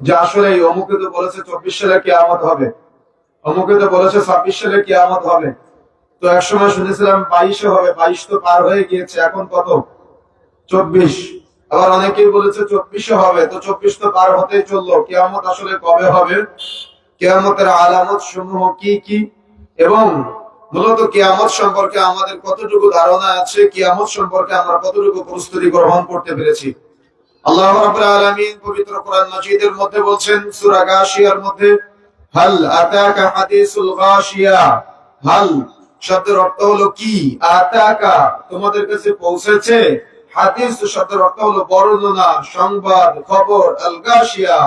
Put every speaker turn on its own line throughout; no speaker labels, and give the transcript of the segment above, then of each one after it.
যে আসলে এই অমুকে তো বলেছে 24 সালে কিয়ামত হবে, অমুকে তো বলেছে 26 সালে কিয়ামত হবে। তো একসময় শুনেছিলাম 22-এ হবে, 22 তো পার হয়ে গিয়েছে, এখন কত? 24। আবার অনেকেই বলেছে 24-এ হবে, তো 24 তো পার হতেই চললো। কিয়ামত আসলে কবে হবে, কিয়ামতের আলামত সমূহ কি কি, এবং মূলত কিয়ামত সম্পর্কে আমাদের কতটুকু ধারণা আছে, কিয়ামত সম্পর্কে আমরা কতটুকু প্রস্তুতি গ্রহণ করতে পেরেছি। আল্লাহ রাব্বুল আলামিন পবিত্র কোরআন মাজিদের মধ্যে বলছেন সূরা গাশিয়ার মধ্যে, হাল আতাকা হাদিসুল গাশিয়া। হাল শব্দের অর্থ হলো কি, আতাকা তোমাদের কাছে পৌঁছেছে, হাদিস শব্দের অর্থ হলো বর্ণনা, সংবাদ, খবর, আল গাশিয়া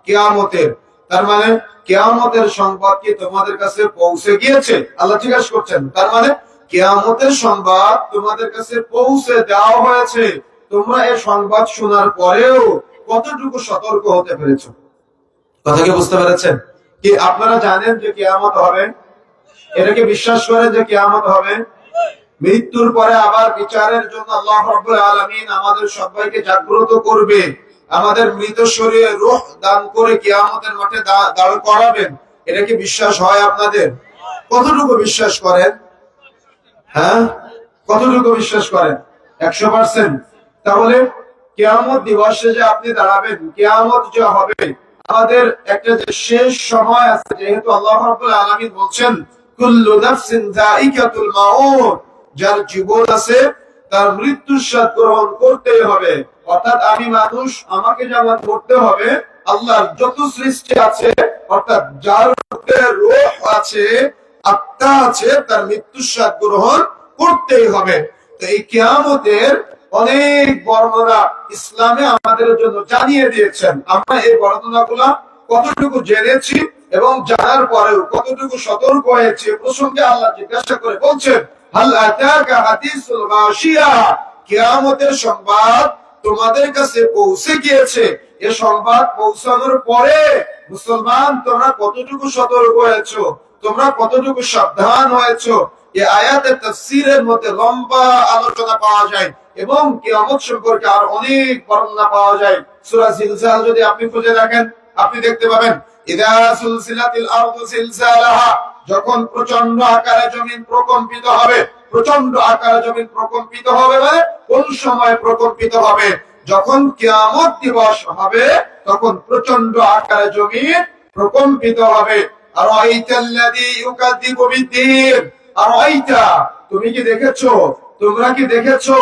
কিয়ামতের। তার মানে কিয়ামতের সংবাদ কি তোমাদের কাছে পৌঁছে গিয়েছে? আল্লাহ জিজ্ঞাসা করছেন। তার মানে কিয়ামতের সংবাদ তোমাদের কাছে পৌঁছে দেওয়া হয়েছে, তোমরা এই সংবাদ শোনার পরেও কতটুকু সতর্ক হতে পেরেছো? কথা কি বুঝতে পেরেছেন? কি আপনারা জানেন যে কিয়ামত হবে? এটাকে বিশ্বাস করেন যে কিয়ামত হবে? মৃত্যুর পরে আবার বিচারের জন্য আল্লাহ রাব্বুল আলামিন আমাদের সবাইকে জাগ্রত করবে, আমাদের মৃত শরীরে রূহ দান করে কিয়ামতের মাঠে দাঁড় করাবেন। এটা কি বিশ্বাস হয় আপনাদের? কতটুকু বিশ্বাস করেন? হ্যাঁ, কতটুকু বিশ্বাস করেন? 100%। তাহলে কিয়ামত দিবসে যে আপনি দাঁড়াবেন, কিয়ামত যে হবে, আমাদের একটা যে শেষ সময় আছে, যেহেতু আল্লাহ রাব্বুল আলামিন বলছেন কুল্লু নাফসিন যায়িকাতুল মাউত, যার জীবন আছে তার মৃত্যুর স্বাদ গ্রহণ করতেই হবে। অর্থাৎ আমি মানুষ, আমাকে যেমন করতে হবে, আল্লাহর যত সৃষ্টি আছে, অর্থাৎ যার মধ্যে রূহ আছে, আত্মা আছে, তার মৃত্যুর স্বাদ গ্রহণ করতেই হবে। তো এই কিয়ামতের অনেক বর্ণনা ইসলামে আমাদের জন্য জানিয়ে দিয়েছেন। আমরা এই বর্ণনাগুলা কতটুকু জেনেছি এবং জানার পরেও কতটুকু সতর্ক হয়েছে প্রসঙ্গে আল্লাহ জিজ্ঞাসা করে বলছেন, হাল আতাকা হাদিসুল গাশিয়া, কিয়ামতের সংবাদ তোমাদের কাছে পৌঁছে গিয়েছে। এই সংবাদ পৌঁছানোর পরে মুসলমান তোমরা কতটুকু সতর্ক হয়েছো, তোমরা কতটুকু সাবধান হয়েছো? এই আয়াতের তাফসীরের মধ্যে লম্বা আলোচনা পাওয়া যায় এবং কিয়ামত সম্পর্কে আর অনেক বর্ণনা পাওয়া যায়। সূরা জিলজাল যদি আপনি খুঁজে দেখেন, আপনি দেখতে পাবেন ইদা সুলসিলাতিল আরদু জিলজালাহা, যখন প্রচন্ড আকারে জমিন প্রকম্পিত হবে। প্রচন্ড আকারে জমিন প্রকম্পিত হবে মানে কোন সময় প্রকম্পিত হবে? যখন কিয়ামত দিবস হবে, তখন প্রচন্ড আকারে জমিন প্রকম্পিত হবে। আর আইতাল্লাযী ইউকাযযিবু বিদ্দীন, আর আইতা তুমি কি দেখেছো, তোমরা কি দেখেছো,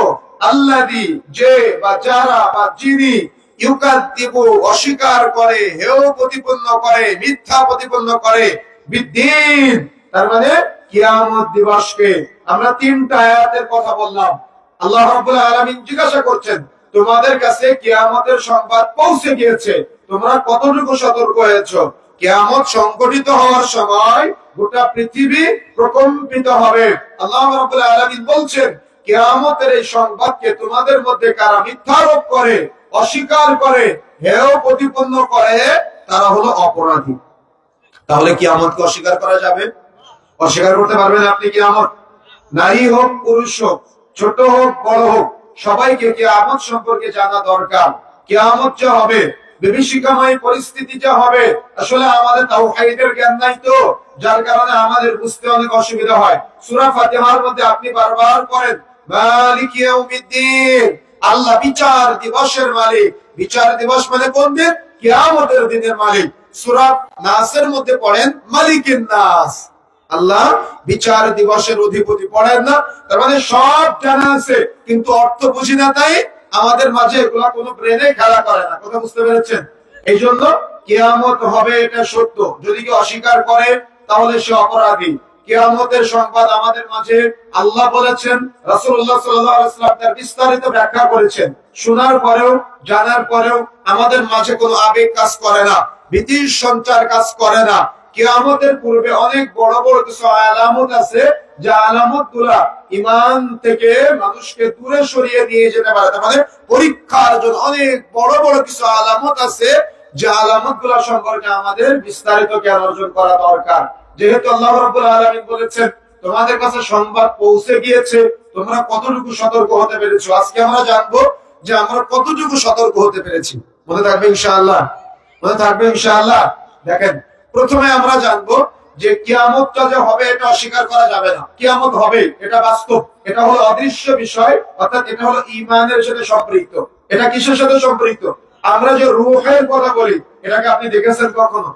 আল্লাযী যে বা যারা বা যিনি, ইউকাযযিবু অস্বীকার করে, হেয় প্রতিপন্ন করে, মিথ্যা প্রতিপন্ন করে, বিদ্দীন তার মানে কিয়ামত দিবসকে। আমরা তিনটা আয়াতের কথা বললাম। আল্লাহ রাব্বুল আলামিন জিজ্ঞাসা করছেন, তোমাদের কাছে কিয়ামতের সংবাদ পৌঁছে গিয়েছে, তোমরা কতটুকু সতর্ক হয়েছো? কিয়ামত সংঘটিত হওয়ার সময় গোটা পৃথিবী প্রকম্পিত হবে। আল্লাহ রাব্বুল আলামিন বলছেন, কিয়ামতের এই সংবাদকে তোমাদের মধ্যে কারা মিথ্যারোপ করে, অস্বীকার করে, হেয় প্রতিপন্ন করে, তারা হলো অপরাধী। তাহলে কিয়ামতকে অস্বীকার করা যাবে? অস্বীকার করতে পারবেন আপনি কিয়ামত? নারী হোক, পুরুষ হোক, ছোট হোক, বড় হোক, সবাইকে কিয়ামত সম্পর্কে জানা দরকার। কিয়ামত যে হবে, বিভীষিকাময় পরিস্থিতি যে হবে, আসলে আমাদের তাওহীদের জ্ঞান নাই তো, যার কারণে আমাদের বুঝতে অনেক অসুবিধা হয়। সূরা ফাতিহার মধ্যে আপনি বারবার পড়েন মালিকি ইয়াউমিদ্দিন, আল্লাহ বিচার দিবসের মালিক। বিচার দিবস মানে কোন দিন? কিয়ামতের দিনের মালিক। সূরা নাসের মধ্যে পড়েন মালিকিন নাস, আল্লাহ বিচার দিবসের অধিপতি। পড়েন না? তার মানে সব জানা আছে, কিন্তু অর্থ বুঝি না, তাই আমাদের মাঝে এগুলা কোনো ব্রেনে খেলা করে না। কথা বুঝতে পেরেছেন? এই জন্য কিয়ামত হবে, এটা সত্য। যদি কেউ অস্বীকার করে তাহলে সে অপরাধী। কিয়ামতের সংবাদ আমাদের মাঝে আল্লাহ বলেছেন, রাসূলুল্লাহ সাল্লাল্লাহু আলাইহি ওয়াসাল্লাম তার বিস্তারিত ব্যাখ্যা করেছেন। শোনার পরেও, জানার পরেও আমাদের মাঝে কোনো আবেগ কাজ করে না, ভীতির সঞ্চার কাজ করে না। কিয়ামতের পূর্বে অনেক বড় বড় কিছু আলামত আছে, যে আলামত গুলা ঈমান থেকে মানুষকে দূরে সরিয়ে নিয়ে যেতে পারে। তার মানে পরীক্ষার জন্য অনেক বড় বড় কিছু আলামত আছে, যে আলামত গুলা সম্পর্কে আমাদের বিস্তারিত জ্ঞান অর্জন করা দরকার। যেহেতু আল্লাহ রাব্বুল আলামিন বলেছেন, তোমাদের কাছে সংবাদ পৌঁছে গিয়েছে, তোমরা কতটুকু সতর্ক হতে পেরেছো। আজকে আমরা জানবো যে আমরা কতটুকু সতর্ক হতে পেরেছি। মনে থাকবে ইনশাআল্লাহ, মনে থাকবে ইনশাআল্লাহ। দেখেন, প্রথমে আমরা জানবো যে কিয়ামতটা যে হবে এটা অস্বীকার করা যাবে না। কিয়ামত হবে, এটা বাস্তব, এটা হলো অদৃশ্য বিষয়, অর্থাৎ এটা হলো ঈমানের সাথে সম্পৃক্ত। এটা কিসের সাথে সম্পৃক্ত? আমরা যে রূহের কথা বলি, এটাকে আপনি দেখেছেন কখনো?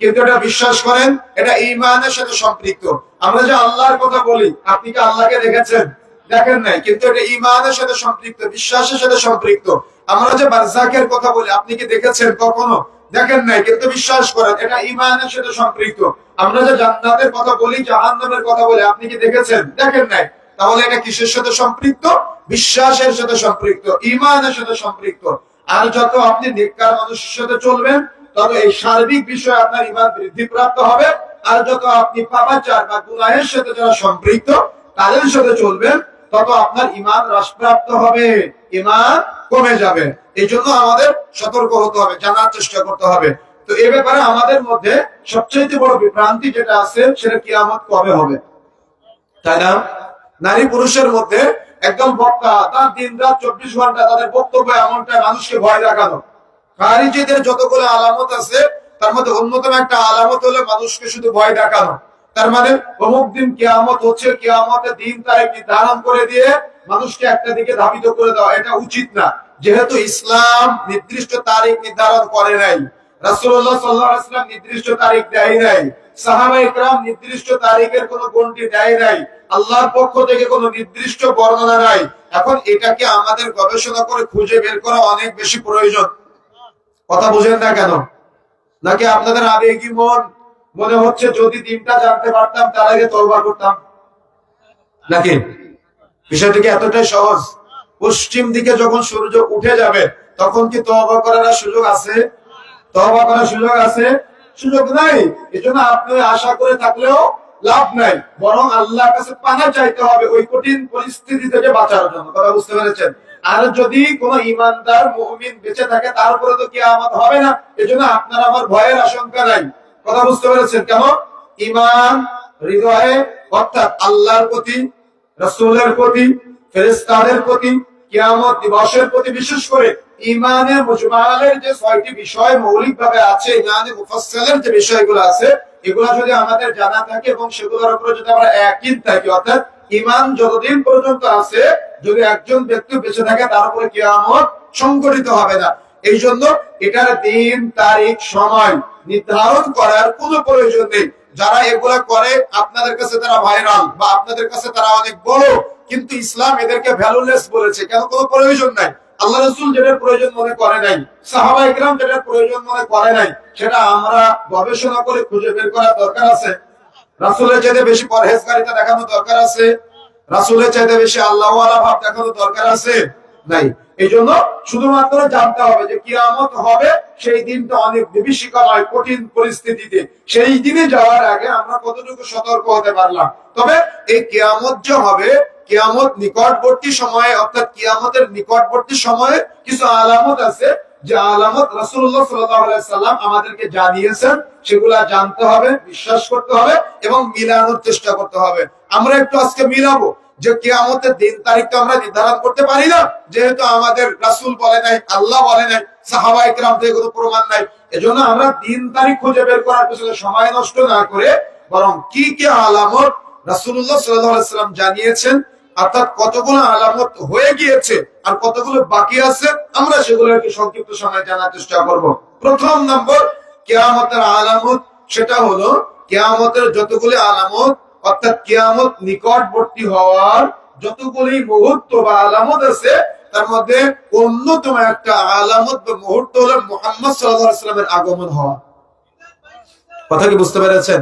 কিন্তু এটা বিশ্বাস করেন এটা ঈমানের সাথে সম্পৃক্ত। আমরা যে আল্লাহর কথা বলি, আপনি কি আল্লাহকে দেখেছেন? দেখেন নাই, কিন্তু এটা ঈমানের সাথে সম্পৃক্ত, বিশ্বাসের সাথে সম্পৃক্ত। আমরা যে বারযাকের কথা বলি, আপনি কি দেখেছেন কখনো? দেখেন নাই, কিন্তু বিশ্বাস করেন এটা ঈমানের সাথে সম্পৃক্ত। আমরা যে জান্নাতের কথা বলি, জাহান্নামের কথা বলি, আপনি কি দেখেছেন? দেখেন নাই। তাহলে এটা কিসের সাথে সম্পৃক্ত? বিশ্বাসের সাথে সম্পৃক্ত, ঈমানের সাথে সম্পৃক্ত। আর যত আপনি নেককার মানুষের সাথে চলবেন, তত এই সার্বিক বিষয়ে আপনার ঈমান বৃদ্ধি প্রাপ্ত হবে। আর যত আপনি পাপাচার বা গুনাহের সাথে যারা সম্পৃক্ত, তাদের সাথে চলবেন, তত আপনার ঈমান হ্রাসপ্রাপ্ত হবে, ঈমান কমে যাবে। এই জন্য আমাদের সতর্ক হতে হবে, জানার চেষ্টা করতে হবে। তো এ ব্যাপারে আমাদের মধ্যে সবচেয়ে বড় বিভ্রান্তি যেটা আছে, সেটা কিয়ামত কবে হবে, তাই না? নারী পুরুষের মধ্যে একদম বক্তা, তার দিন রাত 24 ঘন্টা তাদের বক্তব্য এমনটা মানুষকে ভয় দেখানো। খারিজিদের যতগুলো আলামত আছে, তার মধ্যে অন্যতম একটা আলামত হলো মানুষকে শুধু ভয় দেখানো। তার মানে অমুক দিন কিয়ামত হচ্ছে, কিয়ামতের দিন তারিখ নির্ধারণ করে দিয়ে মানুষকে একটা দিকে ধাবিত করে দেওয়া, এটা উচিত না। যেহেতু ইসলাম নির্দিষ্ট তারিখ নির্ধারণ করে নাই, রাসূলুল্লাহ সাল্লাল্লাহু আলাইহি ওয়াসাল্লাম নির্দিষ্ট তারিখ দেয় নাই, সাহাবায়ে কেরাম নির্দিষ্ট তারিখের কোনো গণতি দেয় নাই, আল্লাহর পক্ষ থেকে কোনো নির্দিষ্ট বর্ণনা নাই। এখন এটাকে আমাদের গবেষণা করে খুঁজে বের করা অনেক বেশি প্রয়োজন। কথা বুঝেন না কেন? নাকি আপনাদের আবেগী মন মনে হচ্ছে যদি দিনটা জানতে পারতাম তার আগে তওবা করতাম? নাকি বিষয়টা কি এতটাই সহজ? পশ্চিম দিকে যখন সূর্য উঠে যাবে, তখন কি তওবা করার সুযোগ আছে? তওবা করার সুযোগ আছে? সুযোগ নাই। এজন্য আপনি আশা করে থাকলেও লাভ নাই, বরং আল্লাহর কাছে পানা চাইতে হবে ওই কঠিন পরিস্থিতি থেকে বাঁচার জন্য। কথা বুঝতে পেরেছেন? আর যদি কোন ঈমানদার মুমিন বেঁচে থাকে, তারপরে তো কিয়ামত হবে না। এজন্য আপনার আমার ভয়ের আশঙ্কা নাই। কথা বুঝতে পেরেছেন? কেন? ঈমান হৃদয়ে, অর্থাৎ আল্লাহর প্রতি, রাসূলের প্রতি, ফেরেশতাদের প্রতি, কিয়ামত দিবসের প্রতি, বিশেষ করে ঈমানে মুজমালের যে 6টি বিষয় মৌলিকভাবে আছে, ঈমানে মুফাসসালের যে বিষয়গুলো আছে, এগুলো যদি আমাদের জানা থাকে এবং সেগুলোর উপরে যদি আমরা ইয়াকিন থাকি, অর্থাৎ ঈমান যতদিন পর্যন্ত আছে, যদি একজন ব্যক্তি বেঁচে থাকে, তার উপরে কিয়ামত সংঘটিত হবে না। এই জন্য এটার দিন তারিখ সময় নির্ধারণ করার কোনো প্রয়োজন নেই। যারা এগুলা করে আপনাদের কাছে তারা ভাইরাল, বা আপনাদের কাছে তারা অনেক বড়, কিন্তু ইসলাম এদেরকে ভ্যালুলেস বলেছে। কেন? কোনো প্রয়োজন নাই। আল্লাহ রাসূল যেটার প্রয়োজন মনে করে নাই, সাহাবায়ে কেরাম যেটার প্রয়োজন মনে করে নাই, সেটা আমরা গবেষণা করে খুঁজে বের করার দরকার আছে। রাসূলের চাইতে বেশি পরহেজগারিতা দেখানো দরকার আছে? রাসূলের চাইতে বেশি আল্লাহওয়ালা ভাব দেখানো দরকার আছে? নাই। এই জন্য শুধুমাত্র জানতে হবে যে কিয়ামত হবে, সেই দিনটা অনেক বিভীষিকাময় কঠিন পরিস্থিতিতে। সেই দিনে যাওয়ার আগে আমরা কতটুকু সতর্ক হতে পারলাম। তবে এই কিয়ামত যে হবে, কিয়ামত নিকটবর্তী সময়ে, অর্থাৎ কিয়ামতের নিকটবর্তী সময়ে কিছু আলামত আছে, যে আলামত রাসূলুল্লাহ সাল্লাল্লাহু আলাইহি সাল্লাম আমাদেরকে জানিয়েছেন। সেগুলা জানতে হবে, বিশ্বাস করতে হবে এবং মিলানোর চেষ্টা করতে হবে। আমরা একটু আজকে মিলাবো যে কিয়ামতের দিন তারিখ তো আমরা নির্ধারণ করতে পারি না, যেহেতু আমাদের রাসূল বলে নাই, আল্লাহ বলে নাই, সাহাবায়ে কেরাম থেকে কোনো প্রমাণ নাই। এজন্য আমরা দিন তারিখ খুঁজে বের করার পিছনে সময় নষ্ট না করে, বরং কি কি আলামত রাসূলুল্লাহ সাল্লাল্লাহু আলাইহি সাল্লাম জানিয়েছেন, অর্থাৎ কতগুলো আলামত হয়ে গিয়েছে আর কতগুলো বাকি আছে, আমরা সেগুলোকে সংক্ষিপ্ত সময়ে জানার চেষ্টা করব। প্রথম নম্বর কিয়ামতের আলামত, সেটা হলো কিয়ামতের যতগুলি আলামত, অর্থাৎ কিয়ামত নিকটবর্তী হওয়ার যতগুলি মুহূর্ত বা আলামত আছে, তার মধ্যে অন্যতম একটা আলামত বা মুহূর্ত হলো মুহাম্মদ সাল্লাল্লাহু আলাইহি ওয়াসাল্লামের আগমন হওয়া। কথা কি বুঝতে পেরেছেন?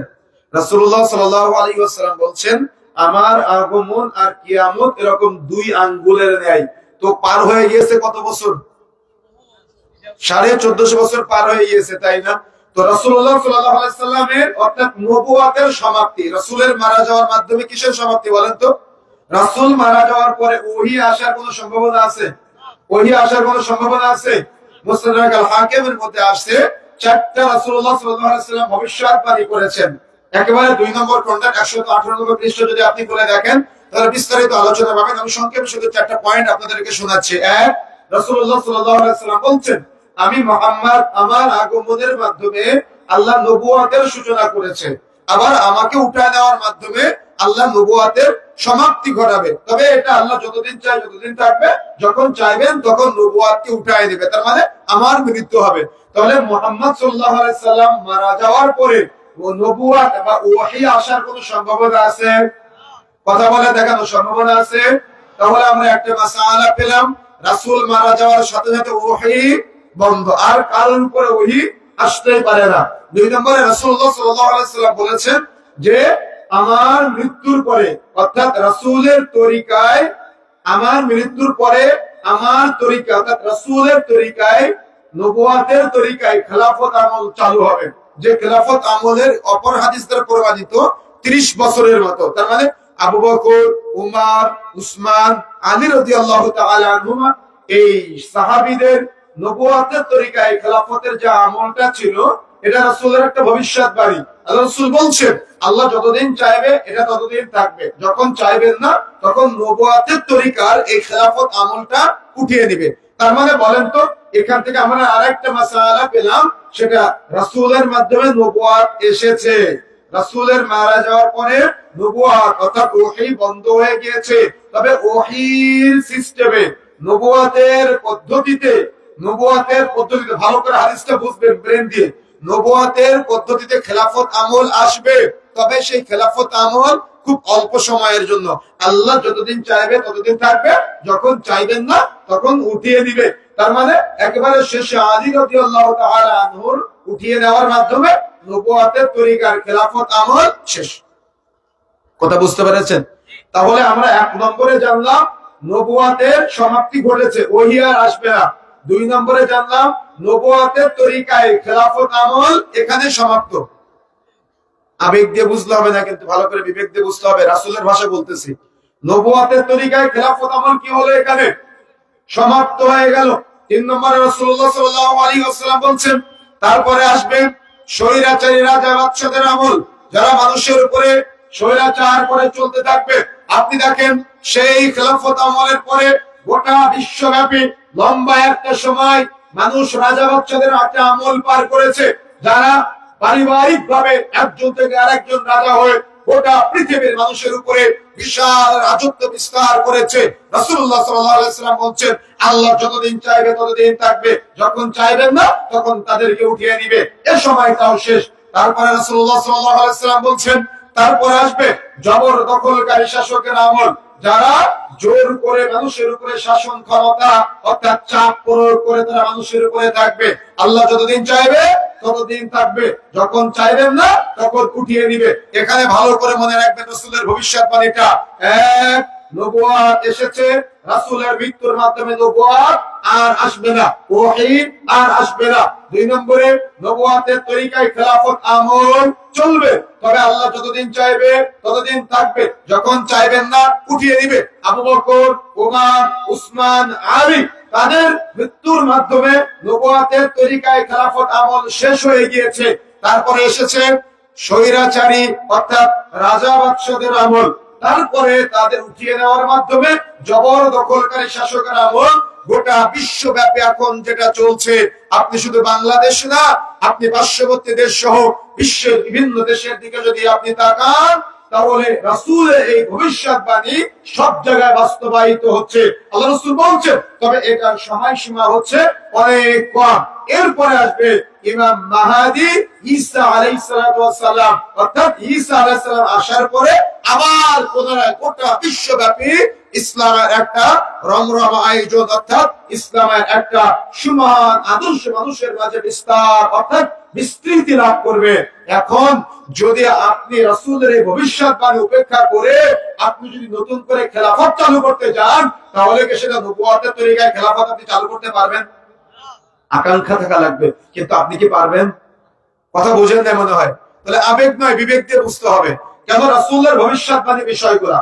রাসূলুল্লাহ সাল্লাল্লাহু আলাইহি ওয়াসাল্লাম বলছেন, আমার আগমন আর কিয়ামত এরকম 2 আঙ্গুলের ন্যায়। তো পার হয়ে গিয়েছে কত বছর? 1450 বছর পার হয়ে গিয়েছে, তাই না? তো রাসূলুল্লাহ সাল্লাল্লাহু আলাইহি ওয়াসাল্লামের, অর্থাৎ নবুয়তের সমাপ্তি, রাসূলের মারা যাওয়ার মাধ্যমে কিসের সমাপ্তি বলেন তো? রাসূল মারা যাওয়ার পরে ওহী আসার কোনো সম্ভাবনা আছে? ওহী আসার কোনো সম্ভাবনা আছে? মুসনাদ আল হাকিমের মধ্যে আসছে 4টা রাসূলুল্লাহ সাল্লাল্লাহু আলাইহি ওয়াসাল্লাম ভবিষ্যৎবাণী করেছেন। একেবারে 2 নম্বর খণ্ডের 118 নম্বর পৃষ্ঠ যদি আপনি খুলে দেখেন, তাহলে বিস্তারিত আলোচনা পাবেন। আমি সংক্ষেপে শুধু 4টা পয়েন্ট আপনাদেরকে শোনাচ্ছি। 1, রাসূলুল্লাহ সাল্লাল্লাহু আলাইহি ওয়াসাল্লাম বলছেন, আমি মুহাম্মদ আমার আগমনের মাধ্যমে আল্লাহ নবুয়তের সূচনা করেছে, আবার আমাকে উঠায় নেওয়ার মাধ্যমে আল্লাহ নবুয়তের সমাপ্তি ঘটাবে। তবে এটা আল্লাহ যতদিন চাই যতদিন থাকবে, যখন চাইবেন তখন নবুয়তকে উঠায় নেবে, তার মানে আমার মৃত্যু হবে। তাহলে মুহাম্মদ সাল্লাল্লাহু আলাইহি সাল্লাম মারা যাওয়ার পরে নবুয়ত বা ওহী আসার কোনো সম্ভাবনা আছে? কথা বলে দেখানো সম্ভাবনা আছে? তাহলে আমরা একটা মাসআলা পেলাম, রাসূল মারা যাওয়ার সাথে সাথে ওহী বন্ধ, আর কারোর উপরে ওহী আসতেই পারে না। দুই নম্বরে রাসূলুল্লাহ সাল্লাল্লাহু আলাইহি সাল্লাম বলেছেন যে আমার মৃত্যুর পরে, অর্থাৎ রাসূলের তরিকায়, আমার মৃত্যুর পরে আমার তরিকা অর্থাৎ রাসূলের তরিকায়, নবুয়তের তরিকায় খেলাফত আমল চালু হবে, যে খেলাফত আমলের অপর হাদিস দ্বারা প্রমাণিত 30 বছরের মতো। তার মানে আবু বকর, উমর, উসমান, আলী রাদিয়াল্লাহু তাআলা আনহুমা, এই সাহাবীদের নবুয়তের তরিকায় খেলাফতের যে আমলটা ছিল, এটা রাসূলের একটা ভবিষ্যৎবাণী। আল্লাহ রাসূল বলছেন আল্লাহ যতদিন চাইবে এটা ততদিন থাকবে, যখন চাইবেন না তখন নবুয়তের তরিকার এই খেলাফত আমলটা উঠিয়ে দিবে। তার মানে বলেন তো, এখান থেকে আমরা আরেকটা মাসআলা পেলাম, সেটা রাসূলের মাধ্যমে নবুয়ত এসেছে। রাসূলের মারা যাওয়ার পরে নবুয়ত অর্থাৎ ওহী বন্ধ হয়ে গিয়েছে। তবে ওহীর সিস্টেমে, নবুয়তের পদ্ধতিতে ভালো করে হাদিসটা বুঝবেন ব্রেন দিয়ে, নবুয়তের পদ্ধতিতে খেলাফত আমল আসবে, তবে সেই খেলাফত আমল খুব অল্প সময়ের জন্য। আল্লাহ যতদিন চাইবে ততদিন থাকবে, যখন চাইবেন না তখন উঠিয়ে দিবে। তার মানে একেবারে শেষে আলী রাদিয়াল্লাহু তাআলা আনহুর উঠিয়ে নেওয়ার মাধ্যমে নবুয়তের তরিকার খেলাফত আমল শেষ। কথা বুঝতে পেরেছেন? তাহলে আমরা 1 নম্বরে জানলাম নবুয়তের সমাপ্তি ঘটেছে, ওহী আর আসবে না। 2 নম্বরে জানলাম নবুয়তের তরিকায় খেলাফত আমল এখানে সমাপ্ত। আবেগ দিয়ে বুঝতে হবে না, কিন্তু ভালো করে বিবেক দিয়ে বুঝতে হবে, রাসূলের ভাষা বলতেছি। নবুয়তের তরিকায় খেলাফত আমল কি হলো? এখানে সমাপ্ত হয়ে গেল। 3 নম্বরে রাসূলুল্লাহ সাল্লাল্লাহু আলাইহি ওয়াসাল্লাম বলছেন তারপরে আসবে স্বৈরাচারী রাজা বাদশাদের আমল, যারা মানুষের উপরে স্বৈরাচার করে চলতে থাকবে। আপনি দেখেন সেই খেলাফত আমলের পরে গোটা বিশ্বব্যাপী লম্বা একটা সময় মানুষ রাজা বাদশাদের একটা আমল পার করেছে, যারা পারিবারিক ভাবে একজন থেকে আরেকজন রাজা হয়ে গোটা পৃথিবীর মানুষের উপরে বিশাল রাজত্ব বিস্তার করেছে। রাসূলুল্লাহ সাল্লাল্লাহু আলাইহি ওয়াসাল্লাম বলছেন আল্লাহ যতদিন চাইবে ততদিন থাকবে, যখন চাইবেন না তখন তাদেরকে উঠিয়ে দিবে, এ সময়টাও শেষ। তারপরে রাসূলুল্লাহ সাল্লাল্লাহু আলাইহি ওয়াসাল্লাম বলছেন তারপরে আসবে জবরদখলকারী শাসকের আমল, যারা জোর করে মানুষের উপরে শাসন ক্ষমতা অর্থাৎ চাপ প্রয়োগ করে তারা মানুষের উপরে থাকবে। আল্লাহ যতদিন চাইবে ততদিন থাকবে, যখন চাইবেন না তখন উঠিয়ে দিবে। এখানে ভালো করে মনে রাখবেন রাসূলের ভবিষ্যৎবাণীটা। এক, নবুয়ত এসেছে, রাসূলের মৃত্যুর মাধ্যমে নবুয়ত আর আসবে না, ওহী আর আসবে না। 2 নম্বরে নবুয়তের তরিকায় খেলাফত আমল চলবে, তবে আল্লাহ যতদিন চাইবে ততদিন থাকবে, যখন চাইবেন না উঠিয়ে দিবে। আবু বকর, ওমর, উসমান, আলী তাদের মৃত্যুর মাধ্যমে নবুয়তের তরিকায় খেলাফত আমল শেষ হয়ে গিয়েছে। তারপরে এসেছে স্বৈরাচারী অর্থাৎ রাজা বাদশাদের আমল, তারপরে তাদের উঠিয়ে নেওয়ার মাধ্যমে জবরদখলকারী শাসকের আমল। গোটা বিশ্বব্যাপী এখন যেটা চলছে, আপনি শুধু বাংলাদেশ না, আপনি পার্শ্ববর্তী দেশ সহ বিশ্বের বিভিন্ন দেশের দিকে যদি আপনি তাকান, তাহলে রাসূলের এই ভবিষ্যৎবাণী সব জায়গায় বাস্তবায়িত হচ্ছে। আল্লাহ রাসূল বলছেন, তবে এটার সময়সীমা হচ্ছে অনেক কম। এরপরে আসবে ইমাম মাহদী ঈসা আলাইহিস সালাতু ওয়াস সালাম, অর্থাৎ ঈসা আলাইহিস সালাম আসার পরে আবার পুনরায় গোটা বিশ্বব্যাপী ইসলামের একটা রমরমা আয়োজন, অর্থাৎ ইসলামের একটা সমান আদর্শ মানুষের মাঝে বিস্তার অর্থাৎ বিস্তৃতি লাভ করবে। এখন যদি আপনি রাসূলের এই ভবিষ্যৎবাণী উপেক্ষা করে আপনি যদি নতুন করে খেলাফত চালু করতে যান, তাহলে কি সেটা নবুয়তের তরিকায় খেলাফত আপনি চালু করতে পারবেন? আকাঙ্ক্ষা থাকা লাগবে, কিন্তু আপনি কি পারবেন? কথা বোঝেন না মনে হয়। তাহলে আবেগ নয়, বিবেক দিয়ে বুঝতে হবে কেন রাসূলের ভবিষ্যৎবাণী বিষয়গুলো।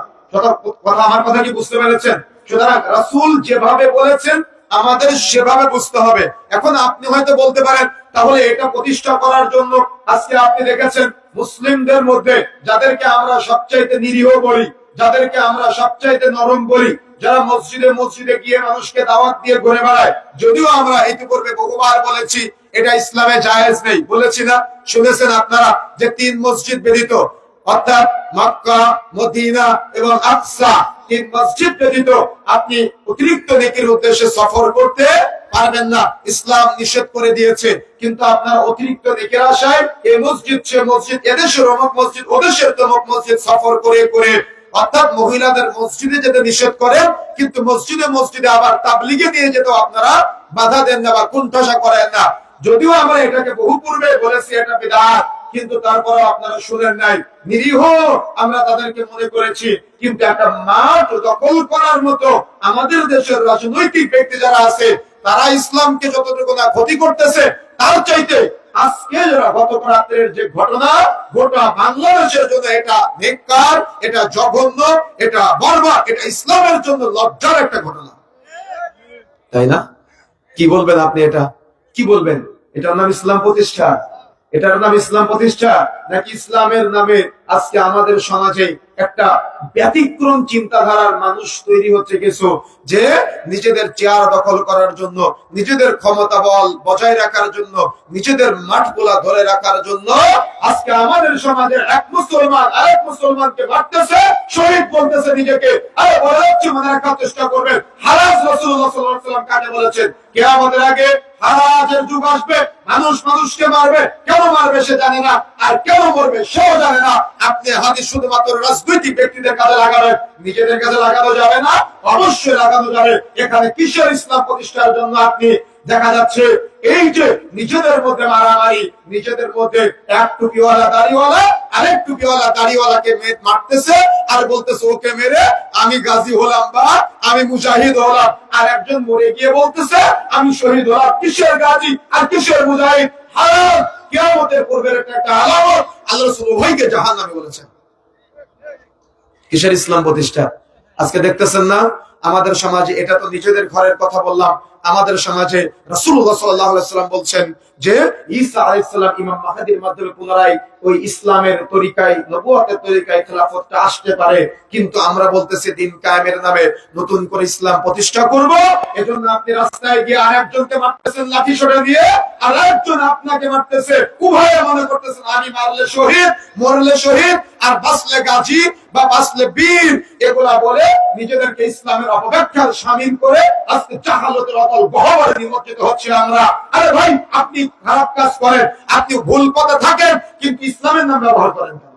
কথা আমার কথা কি বুঝতে পেরেছেন? সুতরাং রাসূল যেভাবে বলেছেন আমাদের সেভাবে বুঝতে হবে। এখন আপনি হয়তো বলতে পারেন তাহলে এটা প্রতিষ্ঠা করার জন্য আজকে আপনি দেখেছেন মুসলিমদের মধ্যে যাদেরকে আমরা সবচাইতে নিরীহ বলি, যাদেরকে আমরা সবচাইতে নরম বলি, যারা মসজিদে মসজিদে গিয়ে মানুষকে দাওয়াত দিয়ে ঘুরে বেড়ায়, যদিও আমরা ইতিপূর্বে বহুবার বলেছি এটা ইসলামে জায়েজ নেই, বলেছি না? শুনেছেন আপনারা যে 3 মসজিদ ব্যতীত, অর্থাৎ মক্কা, মদিনা এবং আকসা, 3 মসজিদ ব্যতীত আপনি অতিরিক্ত নেকির উদ্দেশ্যে সফর করতে পারবেন না, ইসলাম নিষেধ করে দিয়েছে। কিন্তু আপনার অতিরিক্ত নেকির আশায় এই মসজিদ সে মসজিদ, এদেশের অমুক মসজিদ, ওদেশের তমুক মসজিদ সফর করে করে, অর্থাৎ মহিলাদের মসজিদে যেতে নিষেধ করেন, কিন্তু মসজিদে মসজিদে আবার তাবলিগে নিয়ে যেতে আপনারা বাধা দেন না বা কুণ্ঠাসা করেন না। যদিও আমরা এটাকে বহু পূর্বে বলেছি এটা বিদআত, কিন্তু তারপরে আপনারা শুনেন নাই, নিরীহ আমরা তাদেরকে মনে করেছি। কিন্তু একটা মাঠ দখল করার মতো আমাদের দেশের রাজনৈতিক ব্যক্তি যারা আছে, তারা ইসলামকে যতটুকু না ক্ষতি করতেছে, তার চাইতে আজকে যারা গত রাত্রের যে ঘটনা, গোটা বাংলাদেশের জন্য এটা নেককার, এটা জঘন্য, এটা বর্বর, এটা ইসলামের জন্য লজ্জার একটা ঘটনা, তাই না? কি বলবেন আপনি? এটা কি বলবেন? এটার নাম ইসলাম প্রতিষ্ঠা? এটার নাম ইসলাম প্রতিষ্ঠা নাকি ইসলামের নামে আজকে আমাদের সমাজে একটা ব্যতিক্রম চিন্তাধারার মানুষ তৈরি হচ্ছে কিছু, যে নিজেদের চেয়ার দখল করার জন্য, নিজেদের ক্ষমতা বল বজায় রাখার জন্য, নিজেদের মাঠগুলা ধরে রাখার জন্য আজকে আমাদের সমাজে এক মুসলমান আরেক মুসলমানকে মারতেছে, শহীদ বলতেছে নিজেকে। আরে বলা হচ্ছে মনে রাখার চেষ্টা করবেন, হারাজ রাসূলুল্লাহ সাল্লাল্লাহু আলাইহি ওয়াসাল্লাম কাকে বলেছেন? কিয়ামতের আগে হারাজের যুগ আসবে, মানুষ মানুষকে মারবে, কেন মারবে সে জানে না, আর কেন মরবে সেও জানে না। আপনি হাদিস শুধুমাত্র রাজনৈতিক ব্যক্তিদের কাজে লাগাবেন, নিজেদের কাজে লাগানো যাবে না, অবশ্যই লাগানো যাবে। এখানে কিসের ইসলাম প্রতিষ্ঠার জন্য আপনি দেখা যাচ্ছে এই যে নিজেদের মধ্যে মারামারি, নিজেদের মধ্যে এক টুপিওয়ালা দাড়িওয়ালা আরেক টুপিওয়ালা দাড়িওয়ালাকে মারতেছে আর বলতেছে ওকে মেরে আমি গাজী হলাম বা আমি মুজাহিদ হলাম, আর একজন মরে গিয়ে বলতেছে আমি শহীদ হলাম। কিসের গাজী আর কিসের মুজাহিদ? হারাম, কিয়ামতের পূর্বের একটা আলামত। আল্লাহ রাসূল উভয়কে জাহান্নামী বলেছেন। কিসের ইসলাম প্রতিষ্ঠা? আজকে দেখতেছেন না আমাদের সমাজে, এটা তো নিজেদের ঘরের কথা বললাম, আমাদের সমাজে রাসূলুল্লাহ সাল্লাল্লাহু আলাইহি ওয়াসাল্লাম বলছেন যে ঈসা আলাইহিস সালাম ইমাম মাহদীর মাধ্যমে পুনরায় ওই ইসলামের তরিকায়, নবুয়তের তরিকায় খেলাফতটা আসতে পারে। কিন্তু আমরা বলতেছি দিন কায়েমের নামে নতুন করে ইসলাম প্রতিষ্ঠা করব, এজন্য আপনি রাস্তায় গিয়ে আরেকজনকে মারতেছেন লাঠি সোটা দিয়ে, আর একজন আপনাকে মারতেছে, উভয়ে মনে করতেছেন আমি মারলে শহীদ, মরলে শহীদ, আর বাঁচলে গাজী বা বাঁচলে বীর, এগুলা বলে নিজেদেরকে ইসলামের অপব্যাখ্যার শামিল করে আজকে জাহালতের অতল গহ্বরে নিমজ্জিত হচ্ছে আমরা। আরে ভাই, আপনি খারাপ কাজ করেন, আপনি ভুল পথে থাকেন, কিন্তু ইসলামের নাম ব্যবহার করেন কেন?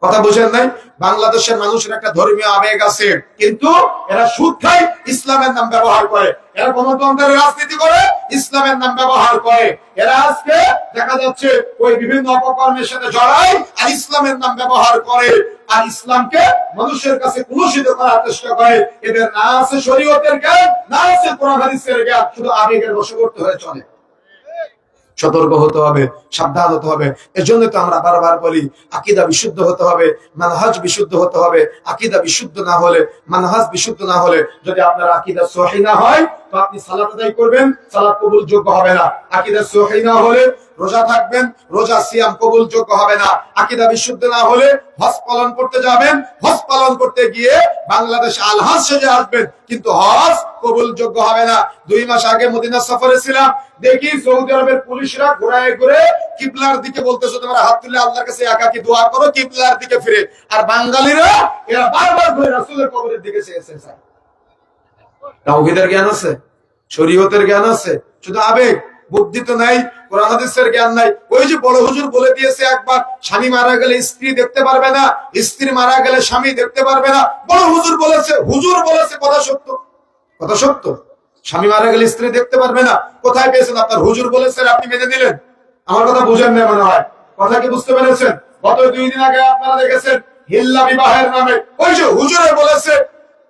কথা বুঝেন নাই? বাংলাদেশের মানুষের একটা ধর্মীয় আবেগ আছে, কিন্তু এরা সুদ খায়, ইসলামের নাম ব্যবহার করে। এরা গণতন্ত্রের রাজনীতি করে, ইসলামের নাম ব্যবহার করে। এরা আজকে দেখা যাচ্ছে ওই বিভিন্ন অপকর্মের সাথে জড়ায় আর ইসলামের নাম ব্যবহার করে, আর ইসলামকে মানুষের কাছে কুলুষিত করার চেষ্টা করে। এদের না আছে শরীয়তের জ্ঞান, না আছে কোরআন হাদিসের জ্ঞান, শুধু আবেগের বশবর্তী হয়ে চলে। সতর্ক হতে হবে, সাবধান হতে হবে। এজন্য তো আমরা বারবার বলি আকীদা বিশুদ্ধ হতে হবে, মানহাজ বিশুদ্ধ হতে হবে। আকীদা বিশুদ্ধ না হলে, মানহাজ বিশুদ্ধ না হলে, যদি আপনার আকীদা সহিহ না হয়, তো আপনি সালাত আদায় করবেন, সালাত কবুল যোগ্য হবে না। আকীদা সহিহ না হলে রোজা থাকবেন, রোজা সিয়াম কবুল যোগ্য হবে না। আকীদা বিশুদ্ধ না হলে হজ পালন করতে যাবেন, হজ পালন করতে গিয়ে বাংলাদেশ আল হজ সেজে আসবেন, কিন্তু হজ কবুল যোগ্য হবে না। 2 মাস আগে মদিনা সফরে ছিলাম, দেখি সৌদি আরবের পুলিশরা ঘোরায় ঘুরে কিবলার দিকে বলতেছে তোমরা হাত তুলে আল্লাহর কাছে একাকী দোয়া করো, কিবলার দিকে ফিরে। আর বাঙালিরা এরা বারবার ঘুরে রাসূলের কবরের দিকে চেয়েছে। তাওহীদের জ্ঞান আছে, শরীয়তের জ্ঞান আছে, শুধু আবেগ, বুদ্ধি তো নাই, কোরআন হাদিসের জ্ঞান নাই। ওই যে বড় হুজুর বলে দিয়েছে একবার, স্বামী মারা গেলে স্ত্রী দেখতে পারবে না, স্ত্রী মারা গেলে স্বামী দেখতে পারবে না। বড় হুজুর বলেছে, হুজুর বলেছে, কথা সত্য, কথা সত্য। স্বামী মারা গেলে স্ত্রী দেখতে পারবে না, কোথায় পেয়েছেন? আপনার হুজুর বলেছেন, আপনি মেনে নিলেন। আমার কথা বুঝেন না মনে হয়, কথা কি বুঝতে পেরেছেন? গত 2 দিন আগে আপনারা দেখেছেন হিল্লা বিবাহের নামে ওই যে হুজুরে বলেছে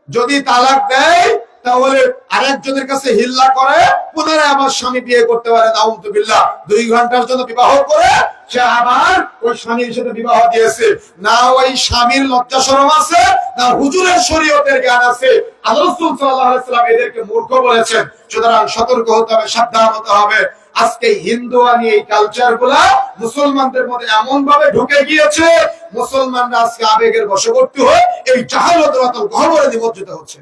যদি তালাক দেয় তাহলে আরেকজনের কাছে হিল্লা করে পুনরায় আমার স্বামী বিয়ে করতে পারে। নাউযুবিল্লাহ। 2 ঘন্টার জন্য বিবাহ করে সে আবার ওই স্বামীর সাথে বিবাহ দিয়েছে। না ওই স্বামীর লজ্জা শরম আছে, না হুজুরের শরীয়তের জ্ঞান আছে। আল্লাহ রাসূল সাল্লাল্লাহু আলাইহি ওয়াসাল্লাম এদেরকে মূর্খ বলেছেন। সুতরাং সতর্ক হতে হবে, সাবধান হতে হবে। আজকে হিন্দুয়ানি এই কালচার গুলা মুসলমানদের মধ্যে এমন ভাবে ঢুকে গিয়েছে, মুসলমানরা আজকে আবেগের বশবর্তী হয়ে এই জাহালতের গহ্বরে নিমজ্জিত হচ্ছে,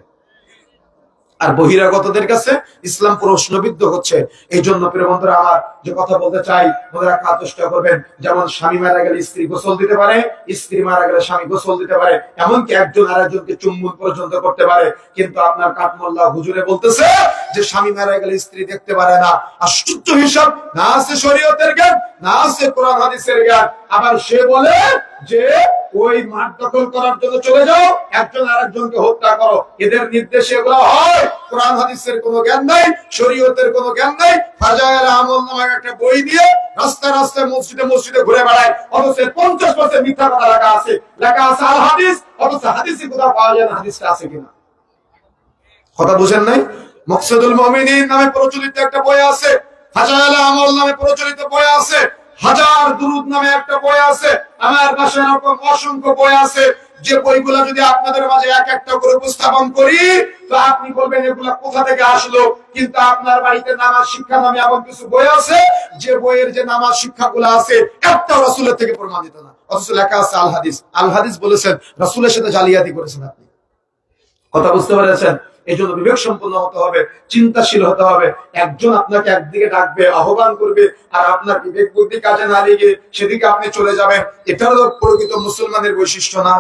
আর বহিরাগতদের কাছে ইসলাম প্রশ্নবিদ্ধ হচ্ছে। এই জন্য প্রিয় বন্ধুরা আমার যে কথা বলতে চাই, মনে রাখার চেষ্টা করবেন, যেমন স্বামী মারা গেলে স্ত্রী গোসল দিতে পারে, স্ত্রী মারা গেলে স্বামী গোসল দিতে পারে, এমনকি একজন আরেকজনকে চুম্বন পর্যন্ত করতে পারে। কিন্তু আপনার কাঠমোল্লা হুজুরে বলতেছে যে স্বামী মারা গেলে স্ত্রী দেখতে পারে না। আশ্চর্য হিসাব, না আছে শরীয়তের জ্ঞান, না আছে কোরআন হাদিসের জ্ঞান। আবার সে বলে যে ওই মাঠ দখল করার জন্য চলে যাও, একজন আরেকজনকে হত্যা করো। এদের নির্দেশে এগুলো হয়। কোরআন হাদিসের কোনো জ্ঞান নাই, শরীয়তের কোনো জ্ঞান নাই। ফাজায়েল আমল নামে একটা বই দিয়ে রাস্তায় রাস্তায় মসজিদে মসজিদে ঘুরে বেড়ায়, অথচ 50% মিথ্যা কথা লেখা আছে আল হাদিস, অথচ হাদিসই কোথাও পাওয়া যায় না হাদিসটা আছে কিনা। কথা বুঝেন নাই? মকসুদুল মুমিনিন নামে প্রচলিত একটা বই আছে, ফাজায়েল আমল নামে প্রচলিত বই আছে, হাজার দুরুদ নামে একটা বই আছে, আমার বাসায় এরকম অসংখ্য বই আছে। যে বইগুলা যদি আপনাদের মাঝে এক একটা করে উপস্থাপন করি, তো আপনি বলবেন এগুলা কোথা থেকে আসলো। কিন্তু আপনার বাড়িতে নামাজ শিক্ষা নামে এমন কিছু বই আছে, যে বইয়ের যে নামাজ শিক্ষাগুলো আছে একটা রাসূলের থেকে প্রমাণিত না, অথচ লেখা আছে আল হাদিস। আল হাদিস বলেছেন, রাসূলের সাথে জালিয়াতি করেছেন আপনি। কথা বুঝতে পেরেছেন? এই জন্য বিবেক সম্পন্ন হতে হবে, চিন্তাশীল হতে হবে। একজন আপনাকে একদিকে ডাকবে, আহ্বান করবে, আর আপনার বিবেক বুদ্ধি কাজে না লেগে সেদিকে আপনি চলে যাবেন, এটাও তো প্রকৃত মুসলমানের বৈশিষ্ট্য না।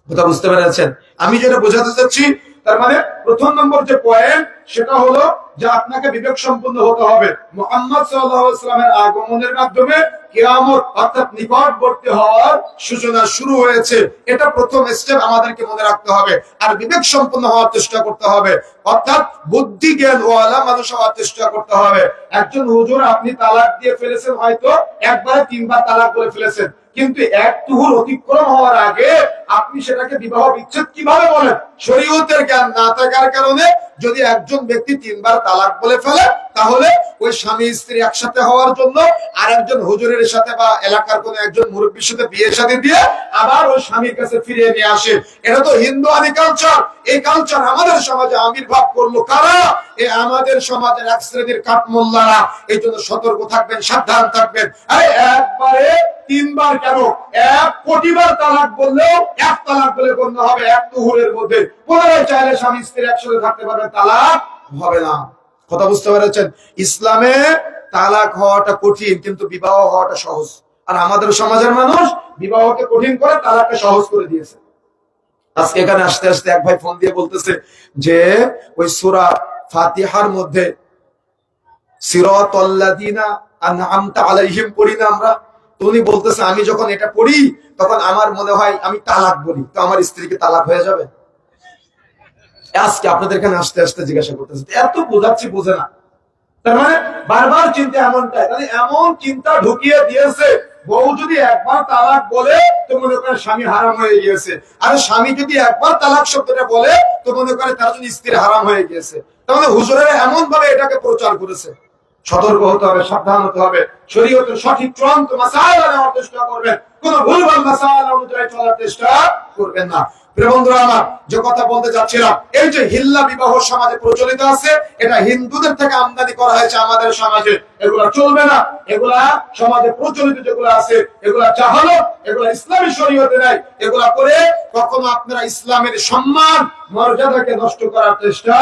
কথা বুঝতে পেরেছেন? আমি যেটা বোঝাতে চাচ্ছি, তার মানে প্রথম নম্বর যে পয়েন্ট, সেটা হলো যে আপনাকে বিবেক সম্পন্ন হতে হবে। মুহাম্মদ সাল্লাল্লাহু আলাইহি ওয়াসাল্লামের আগমনের মাধ্যমে কিয়ামত অর্থাৎ নিকটবর্তী হওয়ার সূচনা শুরু হয়েছে। এটা প্রথম স্টেপ আমাদেরকে মনে রাখতে হবে। আর বিবেক সম্পন্ন হওয়ার চেষ্টা করতে হবে, অর্থাৎ বুদ্ধি জ্ঞান ওয়ালা মানুষ হওয়ার চেষ্টা করতে হবে। একজন হুজুর আপনি তালাক দিয়ে ফেলেছেন, হয়তো একবারে 3 বার তালাক বলে ফেলেছেন, কিন্তু এক তুহুর অতিক্রম হওয়ার আগে আপনি সেটাকে বিবাহ বিচ্ছেদ কিভাবে বলেন? শরীয়তের জ্ঞান না থাকার কারণে যদি একজন ব্যক্তি 3 বার তালাক বলে ফেলে, তাহলে ওই স্বামী স্ত্রী একসাথে হওয়ার জন্য আর একজন হুজুরের সাথে বা এলাকার কোন একজন মুরব্বীর সাথে বিয়ে শাদী দিয়ে আবার ওই স্বামীর কাছে ফিরিয়ে নিয়ে আসে। এটা তো হিন্দুয়ানি কালচার। এই কালচার আমাদের সমাজে আবির্ভাব করলো কারা? এই আমাদের সমাজের এক শ্রেণীর কাঠমোল্লারা। এই জন্য সতর্ক থাকবেন, সাবধান থাকবেন। একবারে 3 বার কেন, 1 কোটি বার তালাক বললেও এক তালাক বলে গণ্য হবে। এক তুহুরের মধ্যে পুনরায় চাইলে স্বামী স্ত্রী একসাথে থাকতে পারবে, তালাক হবে না। কথা বুঝতে পেরেছেন? ইসলামে তালাক হওয়াটা কঠিন, কিন্তু বিবাহ হওয়াটা সহজ। আর আমাদের সমাজের মানুষ বিবাহকে কঠিন করে, তালাককে সহজ করে দিয়েছে। আজকে এখানে আসতে আসতে এক ভাই ফোন দিয়ে বলতেছে যে ওই সূরা ফাতিহার মধ্যে সিরাতাল্লাযিনা আনআমতা আলাইহিম পড়ি না আমরা। তো উনি বলতেছে আমি যখন এটা পড়ি তখন আমার মনে হয় আমি তালাক বলি, তো আমার স্ত্রীকে তালাক হয়ে যাবে। আজকে আপনাদের এখানে আসতে আসতে জিজ্ঞাসা করতেছে, এত বোঝাচ্ছি বোঝে না। তার মানে বারবার চিন্তা এমনটাই, মানে এমন চিন্তা ঢুকিয়ে দিয়েছে, বউ যদি একবার তালাক বলে তো মনে করে স্বামী হারাম হয়ে গিয়েছে, আর স্বামী যদি একবার তালাক শব্দটা বলে তো মনে করে তার জন্য স্ত্রী হারাম হয়ে গিয়েছে। তার মানে হুজুরেরা এমন ভাবে এটাকে প্রচার করেছে। সতর্ক হতে হবে, সাবধান হতে হবে, শরীয়তের সঠিক চূড়ান্ত মাসালা নেওয়ার চেষ্টা করবেন, কোন ভুলভাল মাসালা অনুযায়ী চলার চেষ্টা করবেন না। প্রিয় বন্ধুরা আমার, যে কথা বলতে যাচ্ছিলাম, এই যে হিল্লা বিবাহ সমাজে প্রচলিত আছে, এটা হিন্দুদের থেকে আমদানি করা হয়েছে আমাদের সমাজে। এগুলা চলবে না। এগুলা সমাজে প্রচলিত যেগুলো আছে এগুলা জাহালত, এগুলা ইসলামী শরীয়তে নাই। এগুলা করে কখনো আপনারা ইসলামের সম্মান মর্যাদাকে নষ্ট করার চেষ্টা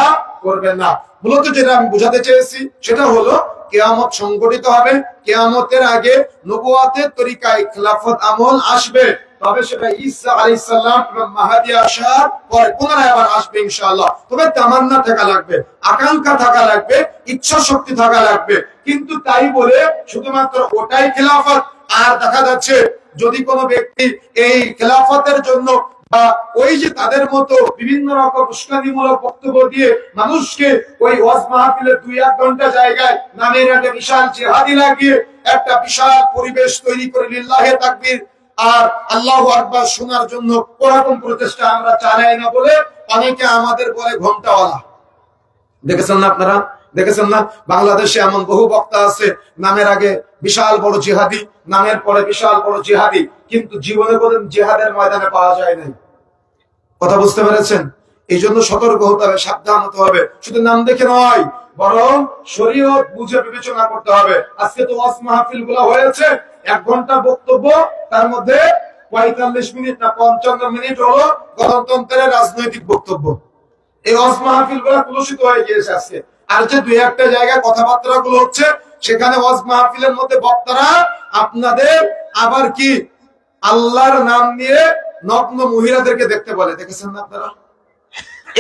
করবেন না। মূলত যেটা আমি বোঝাতে চেয়েছি সেটা হলো কিয়ামত সংঘটিত হবে। কিয়ামতের আগে নবুয়াতের তরিকায় খেলাফত আমল আসবে, তবে সেটা ঈসা আলাইহিস সালাম এবং মাহদী আসার পরে পুনরায় আবার আসবে ইনশাআল্লাহ। তবে তামান্না থাকা লাগবে, আকাঙ্ক্ষা থাকা লাগবে, ইচ্ছা শক্তি থাকা লাগবে। কিন্তু তাই বলে শুধুমাত্র ওটাই খেলাফত, আর দেখা যাচ্ছে যদি কোনো ব্যক্তি এই খেলাফতের জন্য বা ওই যে তাদের মতো বিভিন্ন রকম উস্কানিমূলক বক্তব্য দিয়ে মানুষকে ওই ওয়াজ মাহফিলের 2-1 ঘন্টা জায়গায় নামের আগে বিশাল জিহাদি লাগিয়ে একটা বিশাল পরিবেশ তৈরি করে লিল্লাহে তাকবীর আর আল্লাহু আকবার শোনার জন্য ওরকম প্রচেষ্টা আমরা চালাই না বলে অনেকে আমাদের বলে ঘন্টাওয়ালা। দেখেছেন না আপনারা? দেখেছেন না বাংলাদেশে এমন বহু বক্তা আছে, নামের আগে বিশাল বড় জিহাদি, নামের পরে বিশাল বড় জিহাদি, কিন্তু জীবনে কোনদিন জিহাদের ময়দানে পাওয়া যায় নাই। কথা বুঝতে পেরেছেন? এই জন্য সতর্ক হতে হবে, সাবধান হতে হবে। শুধু নাম দেখে নয়, বরং শরীয়ত বুঝে বিবেচনা করতে হবে। আজকে তো ওয়াজ মাহফিল গুলো হয়েছে 1 ঘন্টা বক্তব্য, তার মধ্যে 45 মিনিট না 55 মিনিট হলো গণতন্ত্রের রাজনৈতিক বক্তব্য। এই ওয়াজ মাহফিল গুলো কুলুষিত হয়ে গিয়েছে আজকে। আর যে 2-1টা জায়গায় কথাবার্তা গুলো হচ্ছে, সেখানে ওয়াজ মাহফিলের মধ্যে বক্তারা আপনাদের আবার কি আল্লাহর নাম নিয়ে নগ্ন মহিলাদেরকে দেখতে বলে, দেখেছেন না আপনারা?